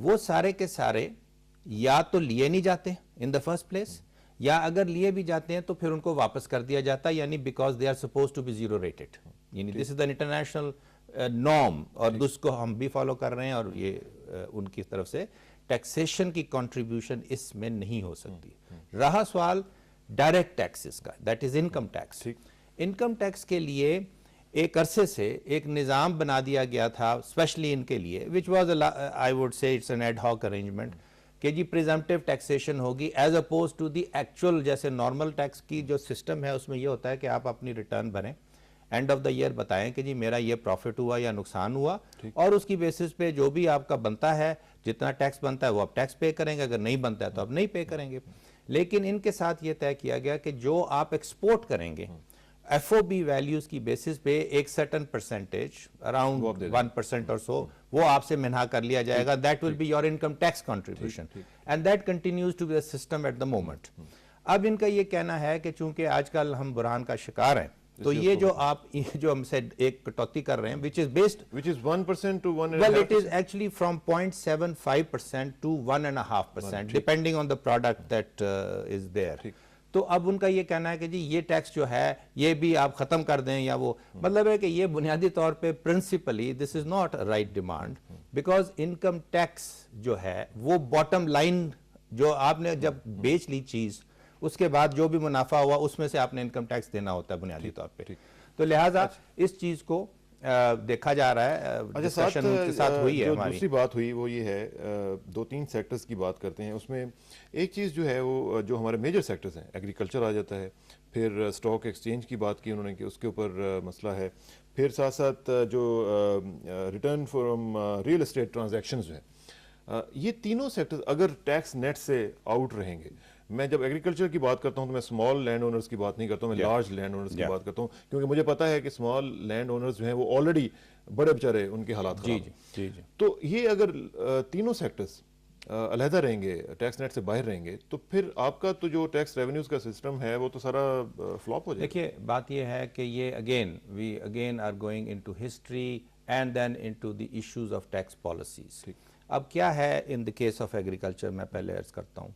وہ سارے کے سارے یا تو لیے نہیں جاتے ان دا فرسٹ پلیس, یا اگر لیے بھی جاتے ہیں تو پھر ان کو واپس کر دیا جاتا ہے, یعنی because they are suppose to be zero rated, یعنی this is the international norm, اور اس کو ہم بھی فالو کر رہے ہیں, اور یہ ان کی طرف سے ٹیکسیشن کی کنٹریبیوشن اس میں نہیں ہو سکتی. رہا سوال ڈائریکٹ ٹیکسز کا, that is income tax. Income tax کے لیے ایک عرصے سے ایک نظام بنا دیا گیا تھا اسپیشلی ان کے لیے, which was I would say it's an ad hoc arrangement, کہ جی پریزمپٹیو ٹیکسیشن ہوگی as oppose to the actual. جیسے نارمل ٹیکس کی جو سسٹم ہے اس میں یہ ہوتا ہے کہ آپ اپنی ریٹرن بھریں, اینڈ آف دا ایئر بتائیں کہ جی میرا یہ پروفٹ ہوا یا نقصان ہوا, اور اس کی بیسس پہ جو بھی آپ کا بنتا ہے, جتنا ٹیکس بنتا ہے وہ آپ ٹیکس پے کریں گے, اگر نہیں بنتا ہے تو آپ نہیں پے کریں گے. لیکن ان کے ساتھ یہ طے کیا گیا کہ جو آپ ایکسپورٹ کریں گے ایف او بی ویلیوز کی بیسس پہ ایک سرٹن پرسنٹیج اراؤنڈ 1% اور سو وہ آپ سے منہا کر لیا جائے گا. That will be your income tax contribution, and that continues to be the system at the moment. اب ان کا یہ کہنا ہے کہ چونکہ آج کل ہم بحران کا شکار ہیں, تو یہ جو آپ جو ہم سے ایک کٹوتی کر رہے ہیں which is based,
which is 1% to 1.5%.
well it is actually from 0.75% to 1.5% depending on the product that is there. تو اب ان کا یہ کہنا ہے کہ جی یہ ٹیکس جو ہے یہ بھی آپ ختم کر دیں, یا وہ مطلب ہے کہ یہ بنیادی طور پہ principally this is not right demand, because income tax جو ہے وہ باٹم لائن, جو آپ نے جب بیچ لی چیز اس کے بعد جو بھی منافع ہوا اس میں سے آپ نے انکم ٹیکس دینا ہوتا ہے بنیادی طور پہ. تو لہٰذا اس چیز کو دیکھا جا رہا ہے, ڈسکشن ان کے ساتھ ہوئی ہے ہماری.
دوسری بات ہوئی وہ یہ ہے, 2-3 سیکٹرز کی بات کرتے ہیں, اس میں ایک چیز جو ہے وہ جو ہمارے میجر سیکٹرز ہیں, ایگریکلچر آ جاتا ہے, پھر اسٹاک ایکسچینج کی بات کی انہوں نے کہ اس کے اوپر مسئلہ ہے, پھر ساتھ ساتھ جو return from real estate transactions جو ہیں, یہ تینوں سیکٹرز اگر ٹیکس نیٹ سے آؤٹ رہیں گے. میں جب ایگریکلچر کی بات کرتا ہوں تو میں اسمال لینڈ اونرز کی بات نہیں کرتا ہوں, میں لارج لینڈ اونرز کی بات کرتا ہوں, کیونکہ مجھے پتا ہے کہ اسمال لینڈ اونرز جو ہیں وہ آلریڈی بڑے بچارے ان کے حالات خراب ہیں. تو یہ اگر تینوں سیکٹرز علیحدہ رہیں گے, ٹیکس نیٹ سے باہر رہیں گے, تو پھر آپ کا تو جو ٹیکس ریونیوز کا سسٹم ہے وہ تو سارا فلاپ ہو جائے گا.
دیکھیے بات یہ ہے کہ یہ we again are going into history and then into the issues of tax policies. اب کیا ہے in the case of agriculture, میں پہلے عرض کرتا ہوں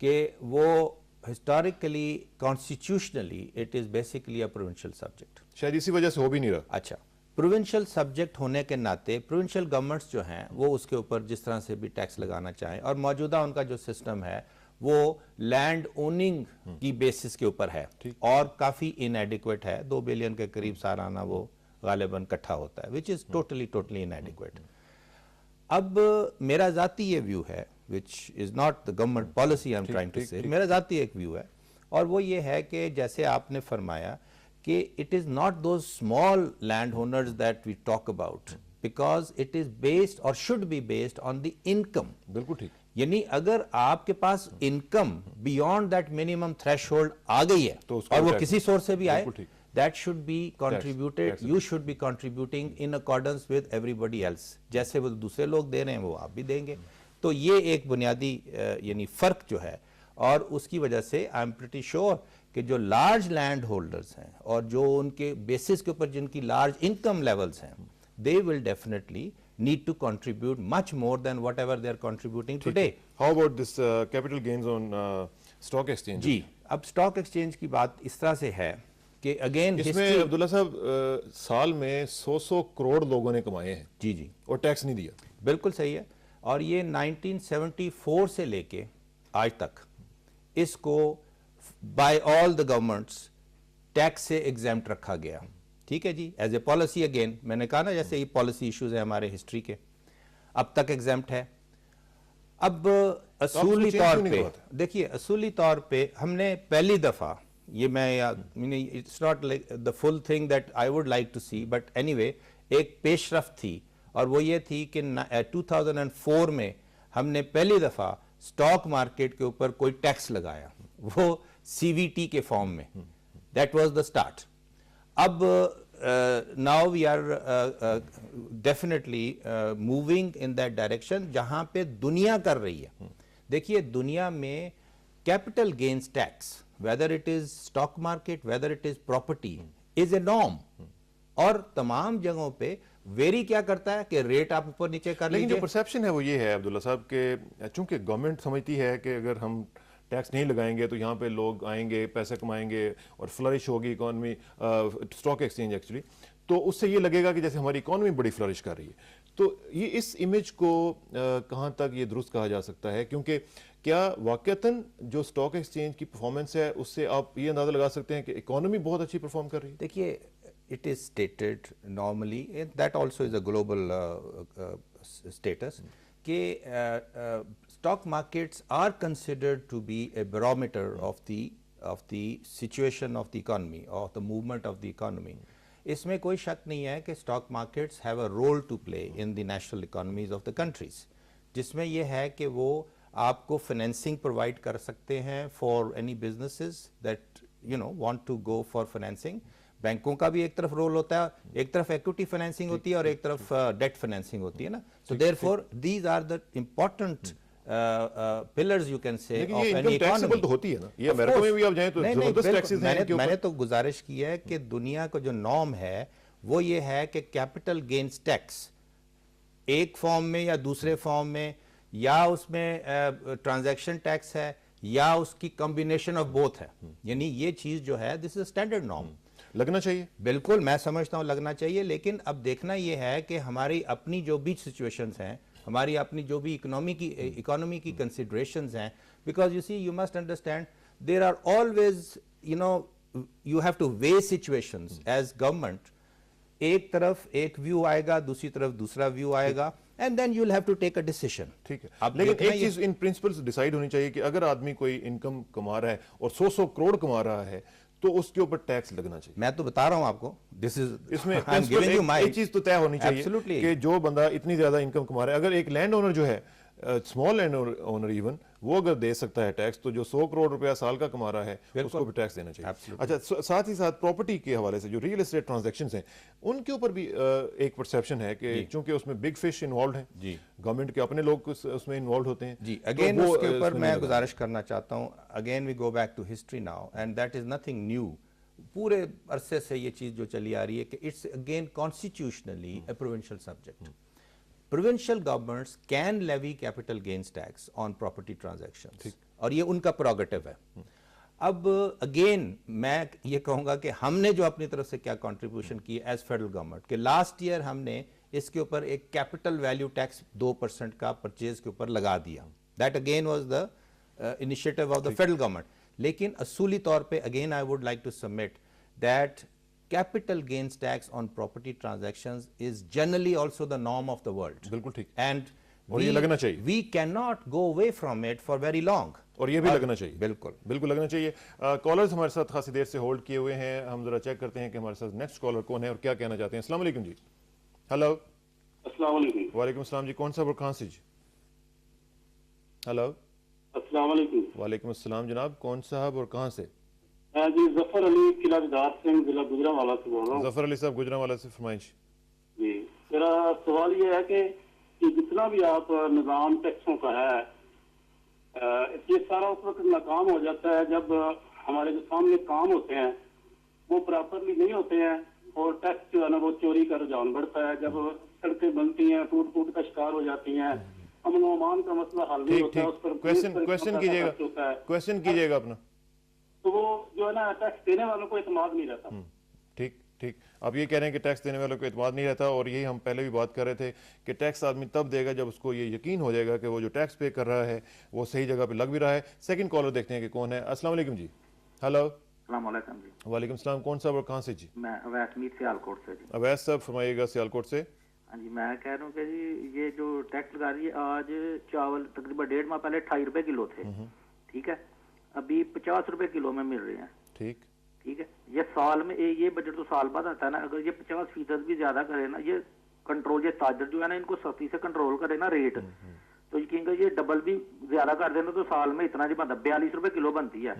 کہ وہ historically constitutionally it is basically a provincial subject.
شاید اسی وجہ سے ہو بھی نہیں رہا.
اچھا, پروونشل سبجیکٹ ہونے کے ناطے پروونشل گورنمنٹس جو ہیں وہ اس کے اوپر جس طرح سے بھی ٹیکس لگانا چاہیں, اور موجودہ ان کا جو سسٹم ہے وہ لینڈ اوننگ کی بیسس کے اوپر ہے اور کافی انیڈیکویٹ ہے. 2 بلین کے قریب سالانہ وہ غالباً کٹھا ہوتا ہے, وچ از ٹوٹلی انیڈیکویٹ. اب میرا ذاتی یہ ویو ہے, which is not the government policy I'm trying to say, میرا ذاتی ایک ویو ہے, اور وہ یہ ہے کہ جیسے آپ نے فرمایا کہ it is not those small landowners that we talk about, because it is based or should be based on the income.
بالکل ٹھیک.
یعنی اگر آپ کے پاس income beyond that minimum threshold آ گئی ہے اور وہ کسی سورس سے بھی آئے, that should be contributed, you should be contributing in accordance with everybody else. جیسے وہ دوسرے لوگ دے رہے ہیں وہ آپ بھی دیں گے. تو یہ ایک بنیادی یعنی فرق جو ہے, اور اس کی وجہ سے آئی ایم پریٹی شیور کہ جو لارج لینڈ ہولڈرز ہیں اور جو ان کے بیسس کے اوپر جن کی لارج انکم لیولز ہیں, they will definitely need to contribute much more than whatever they are contributing today.
How about this capital gains on stock exchange?
جی, اب اسٹاک ایکسچینج کی بات اس طرح سے ہے کہ اگین
اس میں عبداللہ صاحب سال میں 100 کروڑ لوگوں نے کمائے ہیں.
جی
اور ٹیکس نہیں دیا.
بالکل صحیح ہے. اور یہ 1974 سے لے کے آج تک اس کو by all the governments tax سے ایگزیمپٹ رکھا گیا. ٹھیک ہے جی, ایز اے پالیسی. اگین میں نے کہا نا جیسے یہ پالیسی ایشوز ہیں ہمارے ہسٹری کے, اب تک ایگزیمپٹ ہے. اب اصولی طور پہ دیکھیے, اصولی طور پہ ہم نے پہلی دفعہ یہ میں it's not like the full thing that I would like to see, but anyway ایک پیش رفت تھی, اور وہ یہ تھی کہ 2004 میں ہم نے پہلی دفعہ اسٹاک مارکیٹ کے اوپر کوئی ٹیکس لگایا, وہ سی وی ٹی کے فارم میں. That was the start. اب now we are definitely moving in that direction جہاں پہ دنیا کر رہی ہے. دیکھیے دنیا میں capital gains tax, whether it is stock market, whether it is property, is a norm. اور تمام جگہوں پہ ویری کیا کرتا ہے کہ ریٹ آپ اوپر نیچے کر
لیکن جو
لیجئے.
پرسیپشن ہے وہ یہ ہے عبداللہ صاحب کہ چونکہ گورنمنٹ سمجھتی ہے کہ اگر ہم ٹیکس نہیں لگائیں گے تو یہاں پہ لوگ آئیں گے, پیسے کمائیں گے اور فلرش ہوگی اکانومی, اسٹاک ایکسچینج ایکچولی, تو اس سے یہ لگے گا کہ جیسے ہماری اکانومی بڑی فلرش کر رہی ہے. تو یہ اس امیج کو کہاں تک یہ درست کہا جا سکتا ہے, کیونکہ کیا واقعتاً جو اسٹاک ایکسچینج کی پرفارمنس ہے اس سے آپ یہ اندازہ لگا سکتے ہیں کہ اکانومی بہت اچھی پرفارم کر رہی ہے؟
دیکھیے, it is stated normally, and that also is a global status, کہ stock markets are considered to be a barometer of the situation of the economy or the movement of the economy. اس میں کوئی شک نہیں ہے کہ stock markets have a role to play in the national economies of the countries, جس میں یہ ہے کہ وہ آپ کو فنانسنگ پرووائڈ کر سکتے ہیں for any businesses that want to go for financing. بینکوں کا بھی ایک طرف رول ہوتا ہے, ایک طرف ایکوٹی فائنینسنگ ہوتی ہے اور ایک طرف ڈیٹ فائنینسنگ ہوتی ہے نا. So therefore these are the important pillars you can say of any economy.
تو ہوتی ہے نا, یہ امریکہ میں بھی آپ جائیں تو زبردست ٹیکسز ہیں.
میں نے تو گزارش کی ہے کہ دنیا کا جو نارم ہے وہ یہ ہے کہ کیپٹل گینز ٹیکس ایک فارم میں یا دوسرے فارم میں, یا اس میں ٹرانزیکشن ٹیکس ہے یا اس کی کمبینیشن آف بوتھ ہے, یعنی یہ چیز جو ہے دس از اسٹینڈرڈ نارم.
لگنا چاہیے,
بالکل میں سمجھتا ہوں لگنا چاہیے, لیکن اب دیکھنا یہ ہے کہ ہماری اپنی جو بھی سچویشنز ہیں, ہماری اپنی جو بھی اکانومی کی کنسیڈریشنز ہیں, because you see you must understand there are always you have to weigh situations as government. ایک طرف ایک ویو آئے گا, دوسری طرف دوسرا ویو آئے گا, and then you'll have to take a decision.
ٹھیک ہے, لیکن ایک چیز ان پرنسپلز ڈیسائیڈ ہونی چاہیے کہ اگر آدمی کوئی انکم کما رہا ہے اور 100 کروڑ کما رہا ہے تو اس کے اوپر ٹیکس لگنا چاہیے.
میں تو بتا رہا ہوں آپ کو,
اس میں ایک چیز تو طے ہونی چاہیے کہ جو بندہ اتنی زیادہ انکم کما رہا ہے, اگر ایک لینڈ اونر جو ہے, اسمال لینڈ اونر ایون, وہ اگر دے سکتا ہے ٹیکس, تو جو 100 کروڑ روپیہ سال کا کما رہا ہے اس کو بھی ٹیکس دینا چاہیے. اچھا, ساتھ ہی ساتھ پراپرٹی کے حوالے سے جو ریئل اسٹیٹ ٹرانزیکشنز ہیں ان کے اوپر بھی ایک پرسیپشن ہے کہ چونکہ اس میں بگ فش انوالوڈ ہیں, گورنمنٹ کے اپنے لوگ اس میں انوالوڈ ہوتے ہیں.
جی, اگین اس کے اوپر میں گزارش کرنا چاہتا ہوں, again we go back to history now, and that is nothing new. پورے عرصے سے یہ چیز جو چلی آ رہی ہے کہ it's again constitutionally a provincial subject. Provincial governments can levy capital gains tax on property transactions, اور یہ ان کا prerogative ہے. اب اگین میں یہ کہوں گا کہ ہم نے جو اپنی طرف سے کیا کنٹریبیوشن کی ایز فیڈرل گورنمنٹ, کہ لاسٹ ایئر ہم نے اس کے اوپر ایک کیپٹل ویلیو ٹیکس 2% کا پرچیز کے اوپر لگا دیا. That again was the initiative of the federal government. لیکن اصولی طور پہ again I would like to submit that capital gains tax on property transactions is generally also the norm of the world.
بالکل ٹھیک,
and
یہ لگنا چاہیے.
we cannot go away from it for very long.
اور یہ بھی لگنا چاہیے,
بالکل
لگنا چاہیے. کالرز ہمارے ساتھ خاصی دیر سے ہولڈ کیے ہوئے ہیں, ہم ذرا چیک کرتے ہیں کہ ہمارے ساتھ نیکسٹ کالر کون ہے اور کیا کہنا چاہتے ہیں. السلام علیکم جی. ہلو.
السلام علیکم.
وعلیکم السلام جی, کون صاحب اور کہاں سے جی؟ ہلو.
السلام علیکم.
وعلیکم السلام جناب, کون صاحب اور کہاں سے؟
جی ظفر علی قلعہ دار سنگھ ضلع گجرانوالہ سے بول رہا ہوں.
ظفر علی صاحب گجرانوالہ سے, فرمائش.
جی, میرا سوال یہ ہے کہ جتنا بھی آپ نظام ٹیکسوں کا ہے, یہ سارا اس وقت ناکام ہو جاتا ہے جب ہمارے جو سامنے کام ہوتے ہیں وہ پراپرلی نہیں ہوتے ہیں, اور ٹیکس جو ہے نا وہ چوری کا رجحان بڑھتا ہے. جب سڑکیں بنتی ہیں ٹوٹ کا شکار ہو جاتی ہیں, امن و امان کا مسئلہ حل نہیں ہوتا ہے, اس پر
کوشچن کیجیے گا اپنا.
تو وہ جو ہے نا ٹیکس دینے والوں کو اعتماد نہیں رہتا.
ٹھیک, آپ یہ کہہ رہے ہیں کہ ٹیکس دینے والوں کو اعتماد نہیں رہتا, اور یہی ہم پہلے بھی بات کر رہے تھے کہ ٹیکس آدمی تب دے گا جب اس کو یہ یقین ہو جائے گا کہ وہ جو ٹیکس پے کر رہا ہے وہ صحیح جگہ پہ لگ بھی رہا ہے. سیکنڈ کالر دیکھتے ہیں کہ کون ہے. السلام علیکم جی. ہلو.
السلام علیکم جی.
وعلیکم السلام, کون صاحب اور کہاں سے جی؟
میں اویس میر سیالکوٹ سے جی.
اویس صاحب فرمائیے گا سیالکوٹ سے.
ہاں جی, میں کہہ رہا ہوں کہ جی یہ جو ٹیکس لگا رہی ہے, آج چاول تقریباً 1.5 ماہ پہلے 28 روپے کلو تھے, ٹھیک ہے, ابھی 50 روپے کلو میں مل رہے ہیں. ٹھیک ہے, یہ سال میں یہ بجٹ تو سال بعد آتا ہے نا, اگر یہ 50% بھی زیادہ کرے نا, یہ کنٹرول, یہ تاجر جو ہے نا ان کو سختی سے کنٹرول کرے نا ریٹ, تو یقین کہ یہ ڈبل بھی زیادہ کر دینا تو سال میں اتنا جی بنتا 42 روپے کلو بنتی ہے.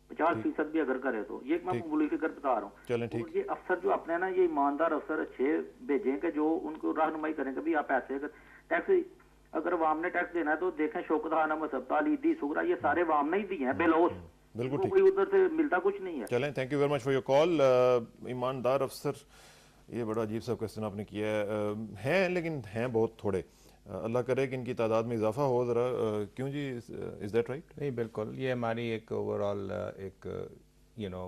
50% بھی اگر کرے تو یہ میں معمولی فکر بتا رہا ہوں. یہ افسر جو اپنے نا, یہ ایماندار افسر اچھے بھیجیں کہ جو ان کو رہنمائی کریں کہ آپ ایسے ٹیکس, اگر عوام نے ٹیکس دینا ہے تو دیکھیں شوکت خانہ مصبتا علیدی سگرا, یہ سارے عوام نے ہی دیے ہیں بلوس,
بالکل
کوئی ادھر سے ملتا کچھ نہیں ہے.
چلیں, thank you very much for your call. ایماندار افسر یہ بڑا عجیب سا کوشچن آپ نے کیا ہے. ہیں لیکن ہیں بہت تھوڑے. اللہ کرے کہ ان کی تعداد میں اضافہ ہو ذرا. کیوں جی, از دیٹ رائٹ؟
نہیں بالکل, یہ ہماری ایک اوور آل ایک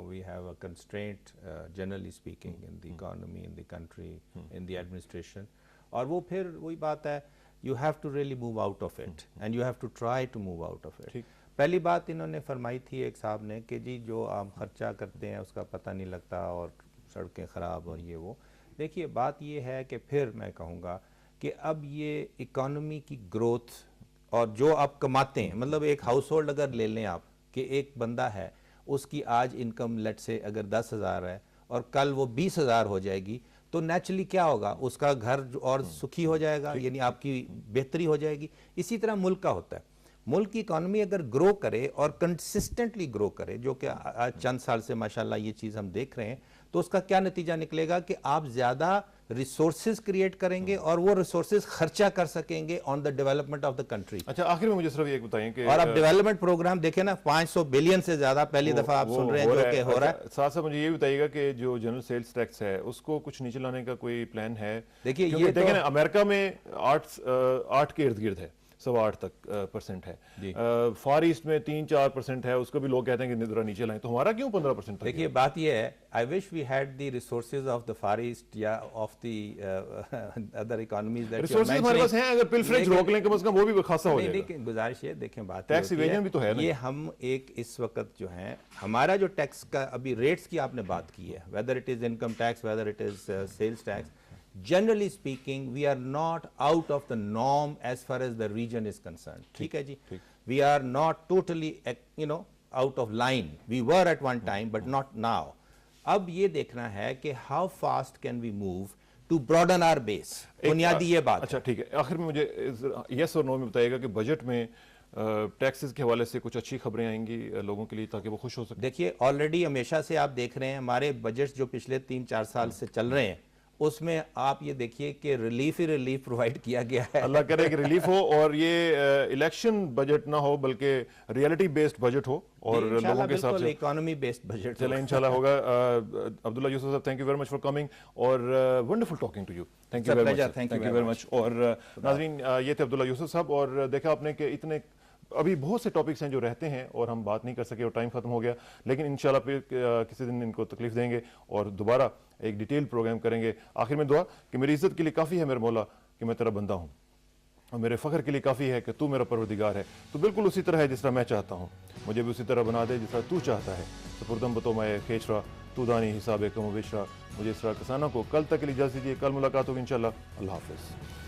we have a constraint generally speaking in the economy, in the country, in the administration. اور وہ پھر وہی بات ہے, you have to really move out of it and you have to try to move out of it. پہلی بات انہوں نے فرمائی تھی ایک صاحب نے کہ جی جو آپ خرچہ کرتے ہیں اس کا پتہ نہیں لگتا اور سڑکیں خراب اور یہ وہ. دیکھیے بات یہ ہے کہ پھر میں کہوں گا کہ اب یہ اکانومی کی گروتھ اور جو آپ کماتے ہیں, مطلب ایک ہاؤس ہولڈ اگر لے لیں آپ کہ ایک بندہ ہے اس کی آج انکم لیٹ سے اگر 10,000 ہے اور کل وہ 20,000 ہو جائے گی تو نیچرلی کیا ہوگا, اس کا گھر اور سکھی ہو جائے گا, یعنی آپ کی بہتری ہو جائے گی. اسی طرح ملک کا ہوتا ہے, ملک کی اکانومی اگر گرو کرے اور کنسسٹنٹلی گرو کرے, جو کہ آج چند سال سے ماشاءاللہ یہ چیز ہم دیکھ رہے ہیں, تو اس کا کیا نتیجہ نکلے گا کہ آپ زیادہ ریسورسز کریٹ کریں گے اور وہ ریسورسز خرچہ کر سکیں گے on the development of the country.
اچھا آخر میں مجھے صرف ایک بتائیں کہ
اور اب ڈیولپمنٹ پروگرام دیکھیں نا 500 بلین سے زیادہ پہلی دفعہ آپ سن رہے ہیں جو کہ ہو رہا ہے.
ساتھ ساتھ مجھے یہ بتائیے گا کہ جو جنرل سیلز ٹیکس ہے اس کو کچھ نیچے لانے کا کوئی پلان ہے؟
دیکھیے یہ
دیکھیں نا امریکہ میں 8 کے ارد گرد ہے, 8.25 تک % ہے. فار ایسٹ میں 3-4% ہے, اس کو بھی لوگ کہتے ہیں کہ ذرا نیچے لائیں, تو ہمارا کیوں 15%؟
دیکھیے بات یہ ہے, I wish we had the resources of the Far East یا of the other economies that
resources ہمارے پاس ہیں, اگر پلفریج روک لیں کم از کم وہ بھی خاصا ہو جائے گا.
لیکن گزارش ہے, دیکھیں بات
ٹیکس ایویژن بھی تو ہے نا.
یہ ہم ایک اس وقت جو ہیں ہمارا جو ٹیکس کا ابھی ریٹس کی آپ نے بات کی ہے, whether it is income tax, whether it is sales tax, generally speaking we are not out of the norm as far as the region is concerned. ٹھیک ہے جی, we are not totally out of line. We were at one time but not now. اب یہ دیکھنا ہے کہ how fast can we move to broaden our base. بنیادی یہ بات.
اچھا ٹھیک ہے, آخر میں مجھے یس اور نو میں بتائیے گا کہ بجٹ میں ٹیکسز کے حوالے سے کچھ اچھی خبریں آئیں گی لوگوں کے لیے تاکہ وہ خوش ہو سکیں.
دیکھیے آلریڈی ہمیشہ سے آپ دیکھ رہے ہیں ہمارے بجٹ جو پچھلے 3-4 سال سے چل رہے ہیں اس میں آپ یہ دیکھیے کہ ریلیف ہی ریلیف پرووائڈ کیا گیا ہے.
اللہ کرے کہ ریلیف ہو اور یہ الیکشن بجٹ نہ ہو بلکہ ریئلٹی بیسڈ بجٹ ہو اور لوگوں کے حساب سے
اکانومی بیسڈ بجٹ.
چلیں انشاءاللہ ہوگا. Abdullah Yusuf sahib thank you very much for coming اور wonderful talking to you. Thank you very much. اور ناظرین یہ تھے عبداللہ یوسف صاحب, اور دیکھا آپ نے کہ اتنے ابھی بہت سے ٹاپکس ہیں جو رہتے ہیں اور ہم بات نہیں کر سکے اور ٹائم ختم ہو گیا, لیکن انشاءاللہ پھر کسی دن ان کو تکلیف دیں گے اور دوبارہ ایک ڈیٹیل پروگرام کریں گے. آخر میں دعا کہ میری عزت کے لیے کافی ہے میرے مولا کہ میں تیرا بندہ ہوں, اور میرے فخر کے لیے کافی ہے کہ تو میرا پروردگار ہے. تو بالکل اسی طرح ہے جس طرح میں چاہتا ہوں, مجھے بھی اسی طرح بنا دے جس طرح تو چاہتا ہے. سپردم بتو میں کھیچ رہا تو دانی حساب کم و بیش رہا. مجھے اسرار کسانہ کو کل تک کے لیے اجازت دیجیے, کل ملاقات ہوگی انشاءاللہ. اللہ حافظ.